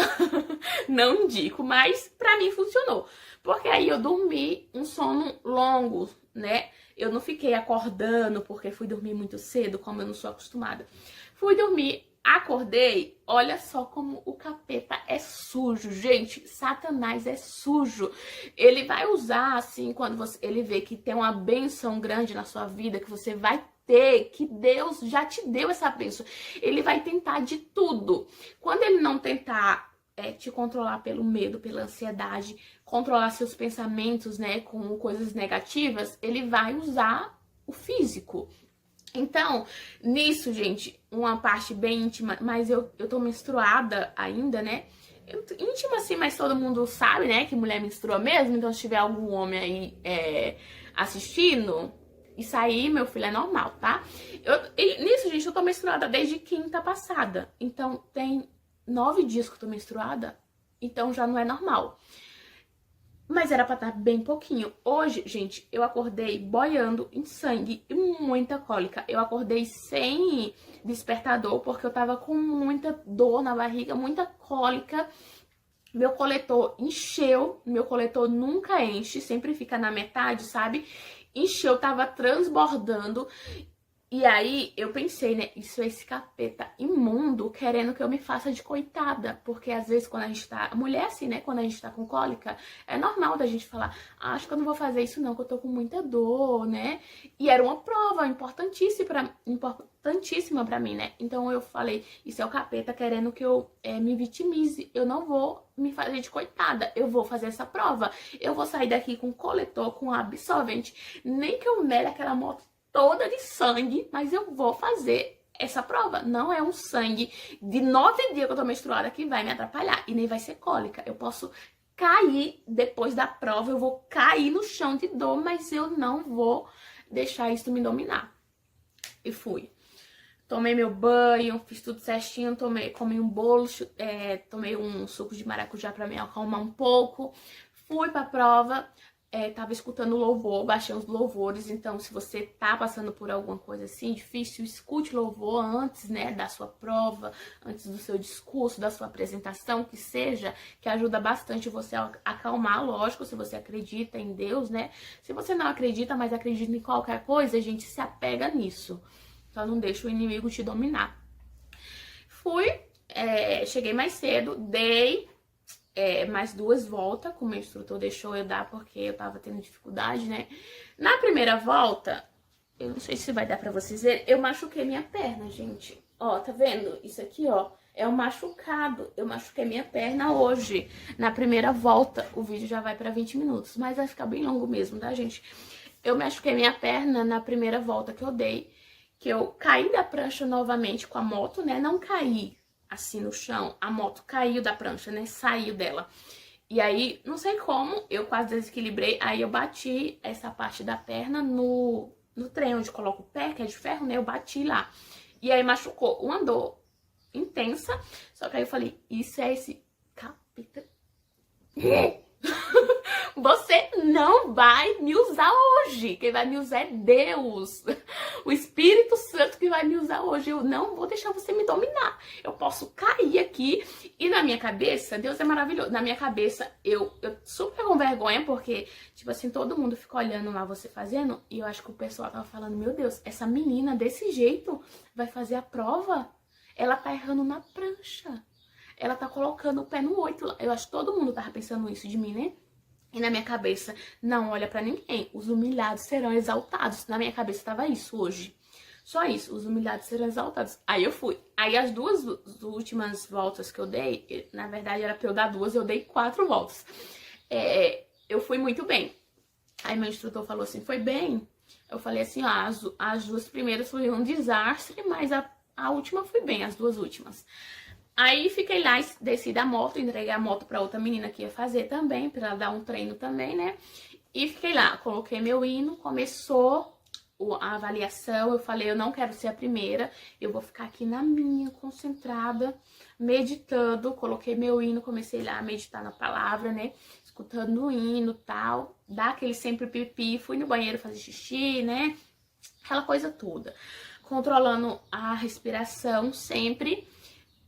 Não indico, mas pra mim funcionou. Porque aí eu dormi um sono longo, né? Eu não fiquei acordando porque fui dormir muito cedo, como eu não sou acostumada. Fui dormir, acordei, olha só como o capeta é sujo, gente. Satanás é sujo. Ele vai usar, assim, quando ele vê que tem uma bênção grande na sua vida, que você vai ter, que Deus já te deu essa bênção. Ele vai tentar de tudo. Quando ele não tentar te controlar pelo medo, pela ansiedade, controlar seus pensamentos, né, com coisas negativas, ele vai usar o físico. Então, nisso, gente, uma parte bem íntima, mas eu tô menstruada ainda, né? Íntima assim, mas todo mundo sabe, né, que mulher menstrua mesmo. Então, se tiver algum homem aí assistindo, isso aí, meu filho, é normal, tá? Nisso, gente, eu tô menstruada desde quinta passada. Então, tem 9 dias que eu tô menstruada, então já não é normal. Mas era pra estar bem pouquinho. Hoje, gente, eu acordei boiando em sangue e muita cólica. Eu acordei sem despertador porque eu tava com muita dor na barriga, muita cólica. Meu coletor encheu, meu coletor nunca enche, sempre fica na metade, sabe? Encheu, tava transbordando. E aí, eu pensei, né, isso é esse capeta imundo querendo que eu me faça de coitada. Porque às vezes quando a gente tá... Mulher assim, né, quando a gente tá com cólica, é normal da gente falar, acho que eu não vou fazer isso não, que eu tô com muita dor, né? E era uma prova importantíssima pra mim, né? Então eu falei, isso é o capeta querendo que eu me vitimize. Eu não vou me fazer de coitada, eu vou fazer essa prova. Eu vou sair daqui com coletor, com absorvente. Nem que eu mele aquela moto toda de sangue, mas eu vou fazer essa prova. Não é um sangue de 9 dias que eu tô menstruada que vai me atrapalhar. E nem vai ser cólica. Eu posso cair depois da prova, eu vou cair no chão de dor, mas eu não vou deixar isso me dominar. E fui. Tomei meu banho, fiz tudo certinho, comi um bolo, tomei um suco de maracujá pra me acalmar um pouco. Fui pra prova. Tava escutando louvor, baixei os louvores. Então, se você tá passando por alguma coisa assim difícil, escute louvor antes, né, da sua prova, antes do seu discurso, da sua apresentação, que seja, que ajuda bastante você a acalmar, lógico, se você acredita em Deus, né? Se você não acredita, mas acredita em qualquer coisa, a gente se apega nisso. Então, não deixa o inimigo te dominar. Fui, cheguei mais cedo, dei mais 2 voltas, como o instrutor deixou eu dar, porque eu tava tendo dificuldade, né? Na primeira volta, eu não sei se vai dar pra vocês verem, eu machuquei minha perna, gente. Ó, tá vendo? Isso aqui, ó, é um machucado. Eu machuquei minha perna hoje. Na primeira volta, o vídeo já vai pra 20 minutos, mas vai ficar bem longo mesmo, tá, gente? Eu machuquei minha perna na primeira volta que eu dei, que eu caí da prancha novamente com a moto, né? Não caí assim no chão, a moto caiu da prancha, né? Saiu dela. E aí, não sei como, eu quase desequilibrei, aí eu bati essa parte da perna no trem onde coloca o pé, que é de ferro, né? Eu bati lá. E aí machucou uma dor intensa, só que aí eu falei, isso é esse capeta. Você não vai me usar hoje. Quem vai me usar é Deus. O Espírito Santo que vai me usar hoje. Eu não vou deixar você me dominar. Eu posso cair aqui. E na minha cabeça, Deus é maravilhoso. Na minha cabeça, eu super com vergonha, porque, tipo assim, todo mundo fica olhando lá você fazendo. E eu acho que o pessoal tava falando, meu Deus, essa menina desse jeito vai fazer a prova? Ela tá errando na prancha. Ela tá colocando o pé no 8. Eu acho que todo mundo tava pensando isso de mim, né? E na minha cabeça, não olha pra ninguém. Os humilhados serão exaltados. Na minha cabeça tava isso hoje. Só isso, os humilhados serão exaltados. Aí eu fui. Aí as 2 últimas voltas que eu dei, na verdade era pra eu dar 2, eu dei 4 voltas. Eu fui muito bem. Aí meu instrutor falou assim, foi bem? Eu falei assim, ó, as 2 primeiras foi um desastre, mas a última foi bem, as 2 últimas. Aí fiquei lá, desci da moto, entreguei a moto pra outra menina que ia fazer também, pra ela dar um treino também, né? E fiquei lá, coloquei meu hino, começou a avaliação, eu falei, eu não quero ser a primeira, eu vou ficar aqui na minha, concentrada, meditando, coloquei meu hino, comecei lá a meditar na palavra, né? Escutando o hino e tal, dá aquele sempre pipi, fui no banheiro fazer xixi, né? Aquela coisa toda. Controlando a respiração sempre.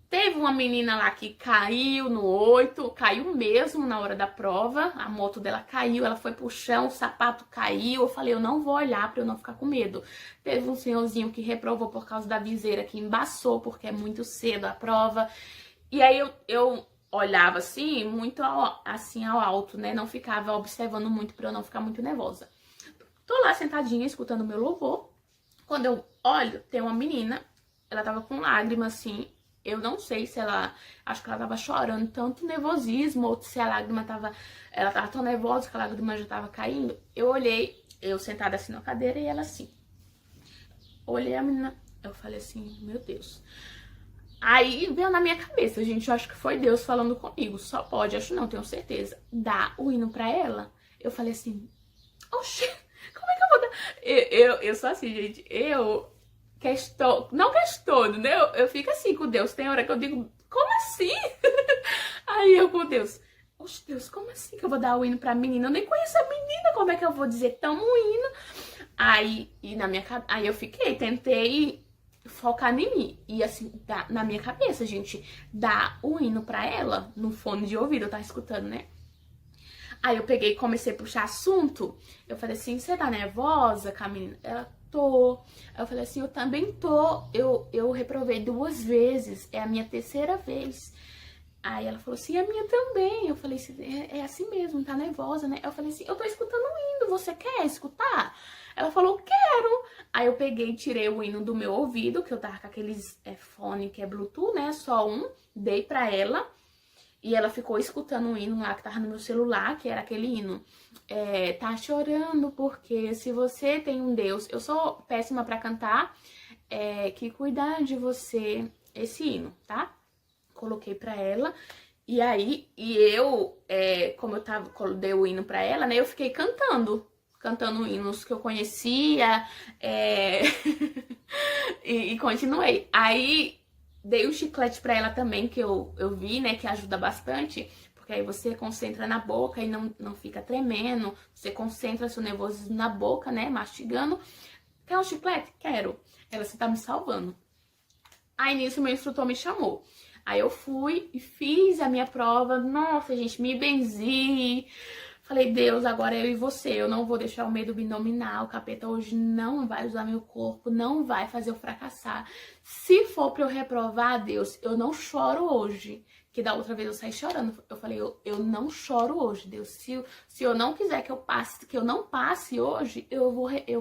Teve uma menina lá que caiu no 8, caiu mesmo na hora da prova, a moto dela caiu, ela foi pro chão, o sapato caiu, eu falei, eu não vou olhar pra eu não ficar com medo. Teve um senhorzinho que reprovou por causa da viseira, que embaçou, porque é muito cedo a prova, e aí eu olhava assim, muito assim ao alto, né, não ficava observando muito pra eu não ficar muito nervosa. Tô lá sentadinha, escutando meu louvor, quando eu olho, tem uma menina, ela tava com lágrima assim. Eu não sei se ela... Acho que ela tava chorando, tanto nervosismo, ou se a lágrima tava... Ela tava tão nervosa que a lágrima já tava caindo. Eu olhei, eu sentada assim na cadeira e ela assim. Olhei a menina, eu falei assim, meu Deus. Aí veio na minha cabeça, gente, eu acho que foi Deus falando comigo. Só pode, acho não, tenho certeza. Dá o hino pra ela. Eu falei assim, oxi, como é que eu vou dar... Eu sou assim, gente, não questiono, né? Eu fico assim com Deus. Tem hora que eu digo, como assim? Aí eu com Deus, oxe Deus, como assim que eu vou dar o hino pra menina? Eu nem conheço a menina, como é que eu vou dizer tão um hino? Aí eu tentei focar em mim. E assim, na minha cabeça, gente, dar o hino pra ela, no fone de ouvido, eu tava escutando, né? Aí eu peguei e comecei a puxar assunto. Eu falei assim, você tá nervosa com a menina? Ela, tô. Eu falei assim, eu também tô. Eu reprovei 2 vezes, é a minha 3ª vez. Aí ela falou assim, a minha também. Eu falei assim, é assim mesmo, tá nervosa, né? Eu falei assim, eu tô escutando o hino, você quer escutar? Ela falou, quero. Aí eu peguei e tirei o hino do meu ouvido, que eu tava com aqueles fone que é Bluetooth, né? Só um, dei pra ela. E ela ficou escutando um hino lá que tava no meu celular, que era aquele hino. Tá chorando porque se você tem um Deus... Eu sou péssima pra cantar, que cuidar de você, esse hino, tá? Coloquei pra ela. E aí, como eu dei o hino pra ela, né? Eu fiquei cantando hinos que eu conhecia. E continuei. Aí... Dei um chiclete pra ela também, que eu vi, né, que ajuda bastante, porque aí você concentra na boca e não fica tremendo, você concentra seu nervosismo na boca, né, mastigando. Quer um chiclete? Quero. Ela, você tá me salvando. Aí nisso meu instrutor me chamou. Aí eu fui e fiz a minha prova, nossa gente, me benzi, Falei, Deus, agora eu e você, eu não vou deixar o medo me dominar, o capeta hoje não vai usar meu corpo, não vai fazer eu fracassar. Se for pra eu reprovar, Deus, eu não choro hoje. Que da outra vez eu saí chorando, eu falei, eu não choro hoje, Deus. Se eu não quiser que eu não passe hoje, eu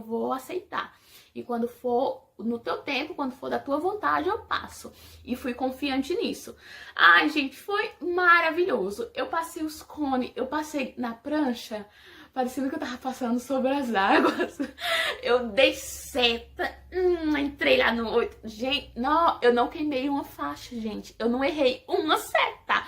vou aceitar. E quando for no teu tempo, quando for da tua vontade, eu passo. E fui confiante nisso. Ai, gente, foi maravilhoso. Eu passei os cones, eu passei na prancha, parecendo que eu tava passando sobre as águas. Eu dei seta, entrei lá no 8. Gente, não, eu não queimei uma faixa, gente. Eu não errei uma seta.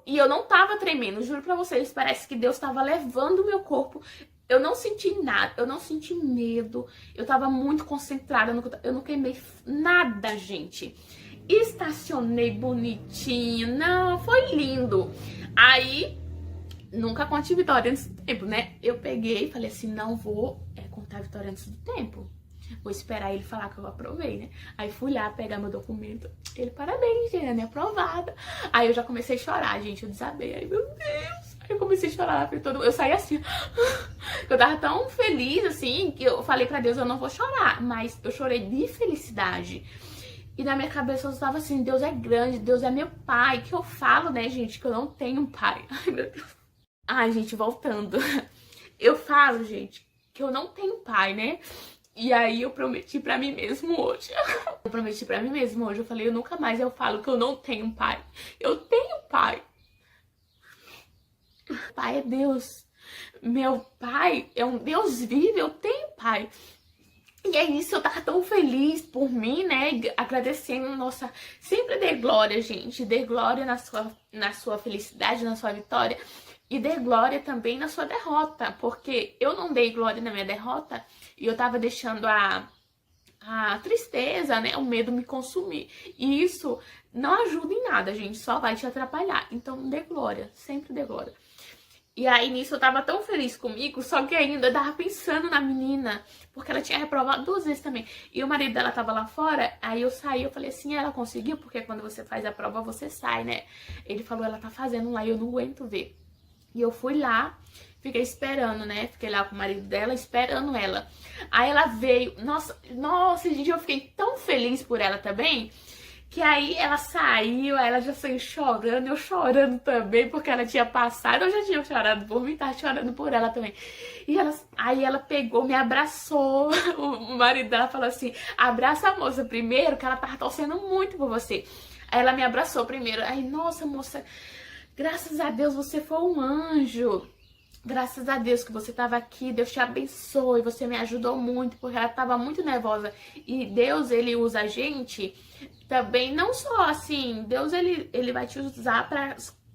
E eu não tava tremendo, juro pra vocês. Parece que Deus tava levando o meu corpo. Eu não senti nada, eu não senti medo. Eu tava muito concentrada, eu não queimei nada, gente. Estacionei bonitinho, não, foi lindo. Aí, nunca conte vitória antes do tempo, né? Eu peguei e falei assim, não vou contar a vitória antes do tempo. Vou esperar ele falar que eu aprovei, né? Aí fui lá pegar meu documento. Ele, parabéns, Jane, aprovada. Aí eu já comecei a chorar, gente, eu desabei. Aí, meu Deus. Aí eu comecei a chorar, eu saí assim. Eu tava tão feliz, assim, que eu falei pra Deus, eu não vou chorar. Mas eu chorei de felicidade. E na minha cabeça eu estava assim, Deus é grande, Deus é meu pai. Que eu falo, né, gente, que eu não tenho um pai. Ai, meu Deus. Ai, gente, voltando. Eu falo, gente, que eu não tenho pai, né? E aí eu prometi pra mim mesmo hoje. Eu prometi pra mim mesmo hoje. Eu falei, eu nunca mais eu falo que eu não tenho pai. Eu tenho pai. Pai é Deus. Meu pai é um Deus vivo, eu tenho pai. E é isso, eu tava tão feliz por mim, né? Agradecendo, nossa, sempre dê glória, gente. Dê glória na sua felicidade, na sua vitória. E dê glória também na sua derrota. Porque eu não dei glória na minha derrota e eu tava deixando a tristeza, né? O medo me consumir. E isso não ajuda em nada, gente. Só vai te atrapalhar. Então dê glória, sempre dê glória. E aí, nisso, eu tava tão feliz comigo, só que ainda eu tava pensando na menina, porque ela tinha reprovado 2 vezes também. E o marido dela tava lá fora, aí eu saí, eu falei assim, ela conseguiu? Porque quando você faz a prova, você sai, né? Ele falou, ela tá fazendo lá e eu não aguento ver. E eu fui lá, fiquei esperando, né? Fiquei lá com o marido dela, esperando ela. Aí ela veio, nossa, gente, eu fiquei tão feliz por ela também, que aí ela saiu, aí ela já saiu chorando, eu chorando também, porque ela tinha passado, eu já tinha chorado por mim, tava chorando por ela também. E aí ela pegou, me abraçou, o marido dela falou assim, abraça a moça primeiro, que ela tava torcendo muito por você. Aí ela me abraçou primeiro, aí, nossa, moça, graças a Deus você foi um anjo. Graças a Deus que você estava aqui, Deus te abençoe, você me ajudou muito, porque ela estava muito nervosa. E Deus, ele usa a gente também, não só assim, Deus, ele vai te usar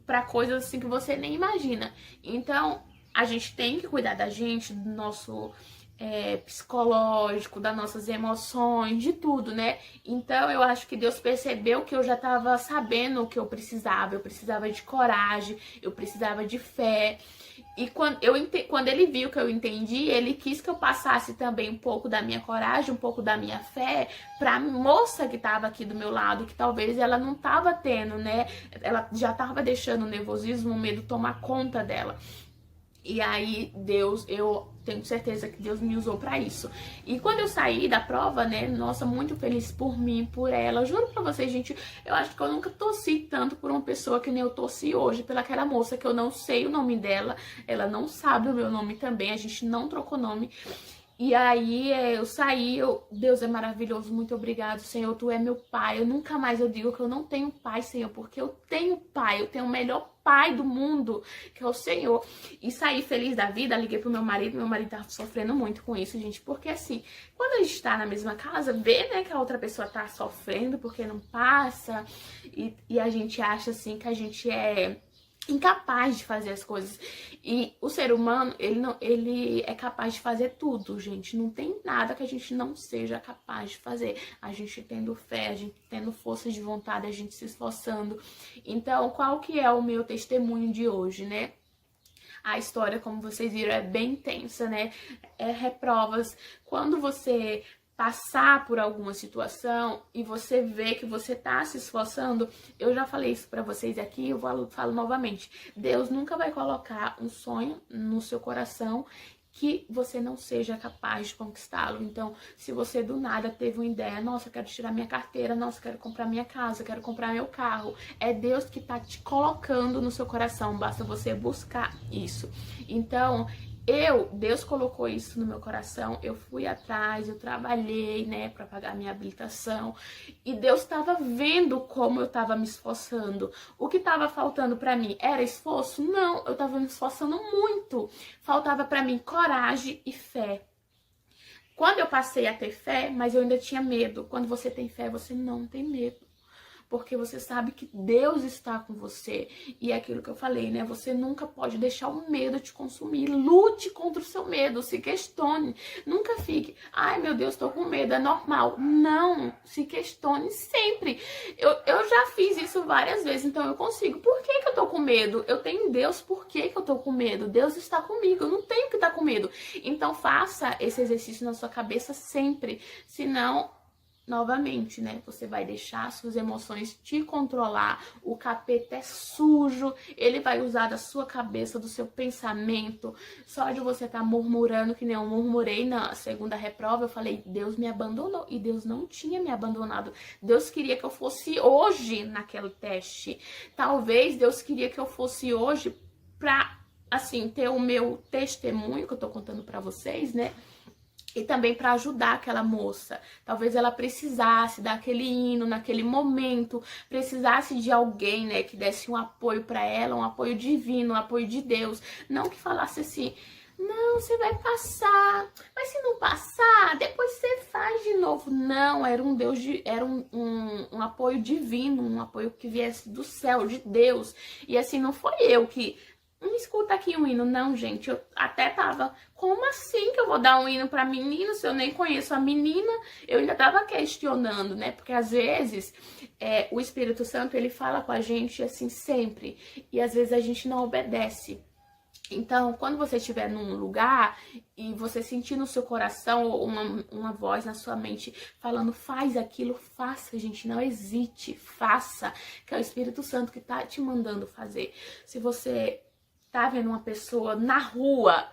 para coisas assim que você nem imagina. Então, a gente tem que cuidar da gente, do nosso psicológico, das nossas emoções, de tudo, né? Então, eu acho que Deus percebeu que eu já estava sabendo o que eu precisava de coragem, eu precisava de fé. E quando ele viu que eu entendi, ele quis que eu passasse também um pouco da minha coragem, um pouco da minha fé pra moça que tava aqui do meu lado, que talvez ela não tava tendo, né? Ela já tava deixando o nervosismo, o medo tomar conta dela. E aí, Deus, eu tenho certeza que Deus me usou pra isso. E quando eu saí da prova, né, nossa, muito feliz por mim, por ela. Juro pra vocês, gente, eu acho que eu nunca torci tanto por uma pessoa que nem eu torci hoje, pelaquela moça que eu não sei o nome dela, ela não sabe o meu nome também, a gente não trocou nome. E aí eu saí, Deus é maravilhoso, muito obrigado, Senhor, Tu é meu pai. Eu nunca mais eu digo que eu não tenho pai, Senhor, porque eu tenho pai, eu tenho o melhor pai do mundo, que é o Senhor. E saí feliz da vida, liguei pro meu marido tava sofrendo muito com isso, gente, porque assim, quando a gente tá na mesma casa, vê, né, que a outra pessoa tá sofrendo porque não passa, e a gente acha assim que a gente é incapaz de fazer as coisas. E o ser humano, ele é capaz de fazer tudo, gente. Não tem nada que a gente não seja capaz de fazer. A gente tendo fé, a gente tendo força de vontade, a gente se esforçando. Então, qual que é o meu testemunho de hoje, né? A história, como vocês viram, é bem intensa, né? É reprovas. Quando você passar por alguma situação e você vê que você tá se esforçando, eu já falei isso pra vocês aqui, eu falo novamente. Deus nunca vai colocar um sonho no seu coração que você não seja capaz de conquistá-lo. Então, se você do nada teve uma ideia, nossa, eu quero tirar minha carteira, nossa, eu quero comprar minha casa, eu quero comprar meu carro, é Deus que tá te colocando no seu coração, basta você buscar isso. Então, Deus colocou isso no meu coração, eu fui atrás, eu trabalhei, né, pra pagar minha habilitação, e Deus estava vendo como eu estava me esforçando. O que estava faltando pra mim era esforço? Não, eu estava me esforçando muito. Faltava pra mim coragem e fé. Quando eu passei a ter fé, mas eu ainda tinha medo. Quando você tem fé, você não tem medo. Porque você sabe que Deus está com você. E é aquilo que eu falei, né? Você nunca pode deixar o medo te consumir. Lute contra o seu medo, se questione. Nunca fique, ai meu Deus, tô com medo, é normal. Não, se questione sempre. Eu já fiz isso várias vezes, então eu consigo. Por que eu tô com medo? Eu tenho Deus, por que eu tô com medo? Deus está comigo, eu não tenho que estar com medo. Então faça esse exercício na sua cabeça sempre. Senão, novamente, né? Você vai deixar suas emoções te controlar. O capeta é sujo. Ele vai usar da sua cabeça, do seu pensamento. Só de você estar murmurando, que nem eu murmurei na segunda reprova, eu falei, Deus me abandonou. E Deus não tinha me abandonado. Deus queria que eu fosse hoje naquele teste. Talvez Deus queria que eu fosse hoje pra, assim, ter o meu testemunho que eu tô contando pra vocês, né? E também para ajudar aquela moça. Talvez ela precisasse daquele hino naquele momento, precisasse de alguém, né, que desse um apoio para ela, um apoio divino, um apoio de Deus. Não que falasse assim, não, você vai passar, mas se não passar, depois você faz de novo. Não, era um Deus, era um apoio divino, um apoio que viesse do céu, de Deus. E assim, não foi eu que... Não escuta aqui um hino, não, gente. Eu até tava, como assim que eu vou dar um hino pra menina se eu nem conheço a menina? Eu ainda tava questionando, né? Porque às vezes o Espírito Santo, ele fala com a gente assim sempre. E às vezes a gente não obedece. Então, quando você estiver num lugar e você sentir no seu coração uma voz na sua mente falando, faz aquilo, faça, gente, não hesite, faça. Que é o Espírito Santo que tá te mandando fazer. Se você tá vendo uma pessoa na rua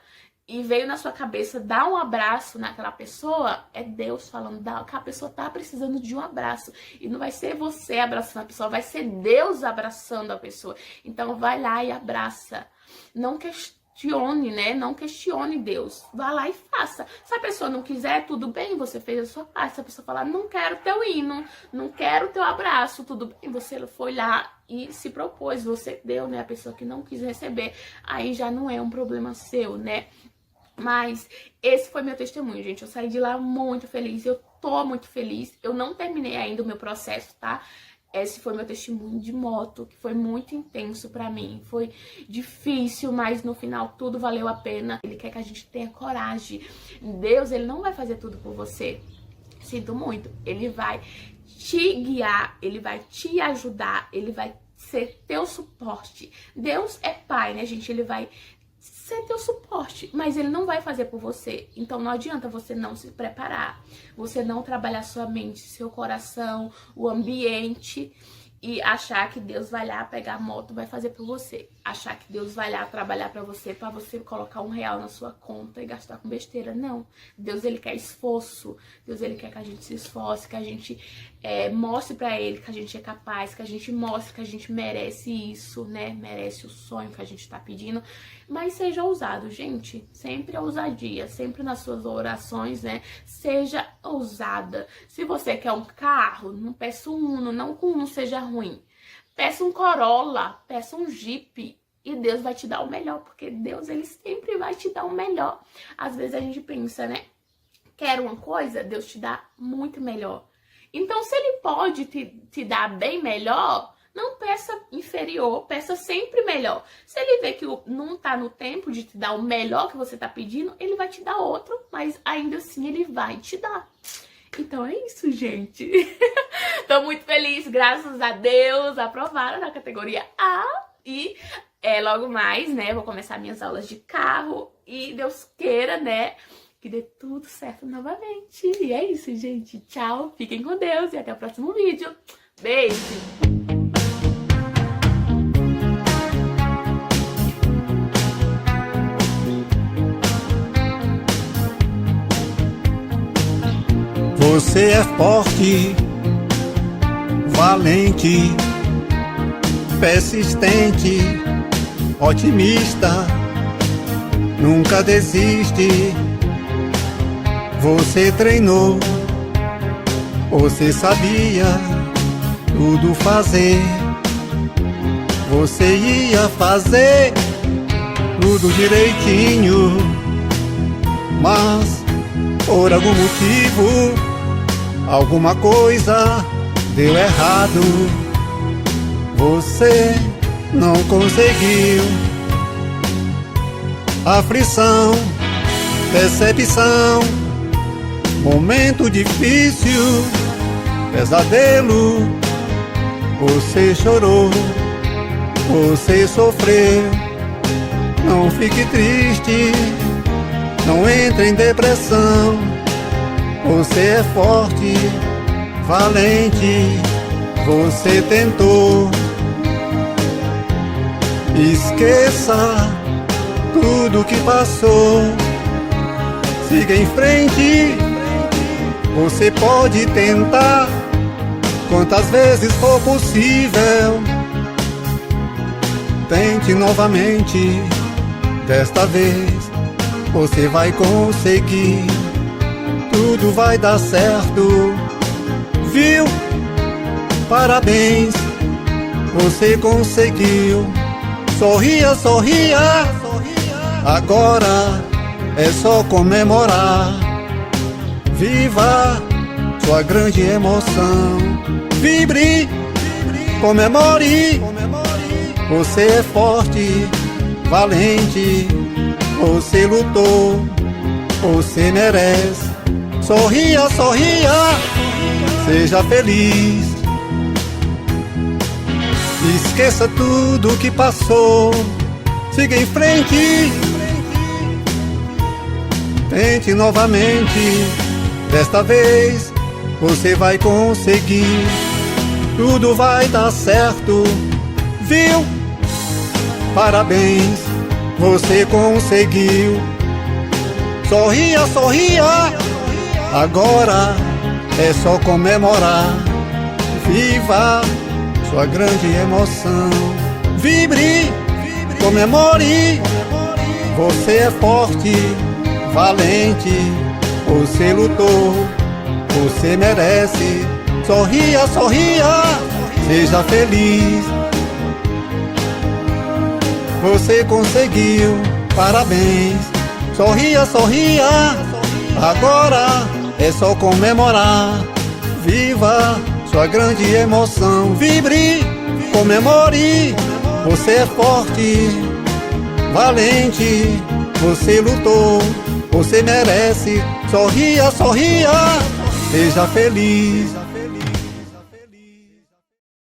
e veio na sua cabeça dar um abraço naquela pessoa, é Deus falando que a pessoa tá precisando de um abraço. E não vai ser você abraçando a pessoa, vai ser Deus abraçando a pessoa. Então vai lá e abraça. Não questione, né? Não questione Deus. Vá lá e faça. Se a pessoa não quiser, tudo bem, você fez a sua parte. Se a pessoa falar, não quero teu hino, não quero teu abraço, tudo bem, você foi lá e se propôs, você deu, né? A pessoa que não quis receber, aí já não é um problema seu, né? Mas esse foi meu testemunho, gente. Eu saí de lá muito feliz, eu tô muito feliz. Eu não terminei ainda o meu processo, tá? Esse foi meu testemunho de moto, que foi muito intenso pra mim. Foi difícil, mas no final tudo valeu a pena. Ele quer que a gente tenha coragem. Deus, ele não vai fazer tudo por você. Sinto muito. Ele vai te guiar, ele vai te ajudar, ele vai ser teu suporte. Deus é pai, né, gente? Ele vai ser teu suporte, mas ele não vai fazer por você. Então não adianta você não se preparar, você não trabalhar sua mente, seu coração, o ambiente e achar que Deus vai lá pegar a moto e vai fazer por você. Achar que Deus vai lá trabalhar pra você colocar R$1 na sua conta e gastar com besteira. Não. Deus, ele quer esforço. Deus, ele quer que a gente se esforce, que a gente mostre pra ele que a gente é capaz, que a gente mostre que a gente merece isso, né? Merece o sonho que a gente tá pedindo. Mas seja ousado, gente. Sempre ousadia. Sempre nas suas orações, né? Seja ousada. Se você quer um carro, não peça um Uno. Não que um Uno seja ruim. Peça um Corolla, peça um Jeep e Deus vai te dar o melhor, porque Deus, ele sempre vai te dar o melhor. Às vezes a gente pensa, né? Quer uma coisa, Deus te dá muito melhor. Então, se ele pode te dar bem melhor, não peça inferior, peça sempre melhor. Se ele vê que não tá no tempo de te dar o melhor que você tá pedindo, ele vai te dar outro, mas ainda assim ele vai te dar. Então é isso, gente. Tô muito feliz, graças a Deus, aprovaram na categoria A. E logo mais, né, vou começar minhas aulas de carro. E Deus queira, né, que que dê tudo certo novamente. E é isso, gente. Tchau, fiquem com Deus e até o próximo vídeo. Beijo! Você é forte, valente, persistente, otimista, nunca desiste. Você treinou, você sabia tudo fazer. Você ia fazer tudo direitinho, mas por algum motivo, alguma coisa deu errado. Você não conseguiu. Aflição, decepção, momento difícil, pesadelo. Você chorou, você sofreu. Não fique triste, não entre em depressão. Você é forte, valente, você tentou. Esqueça tudo que passou, siga em frente. Você pode tentar quantas vezes for possível. Tente novamente, desta vez você vai conseguir. Tudo vai dar certo, viu? Parabéns, você conseguiu. Sorria, sorria, agora é só comemorar. Viva sua grande emoção, vibre, comemore. Você é forte, valente, você lutou, você merece. Sorria, sorria, seja feliz. Esqueça tudo que passou, siga em frente. Tente novamente, desta vez você vai conseguir. Tudo vai dar certo, viu? Parabéns, você conseguiu. Sorria, sorria, agora é só comemorar. Viva sua grande emoção, vibre, comemore. Você é forte, valente, você lutou, você merece. Sorria, sorria, seja feliz. Você conseguiu, parabéns. Sorria, sorria, agora é só comemorar. Viva sua grande emoção, vibre, comemore. Você é forte, valente, você lutou, você merece. Sorria, sorria, seja feliz.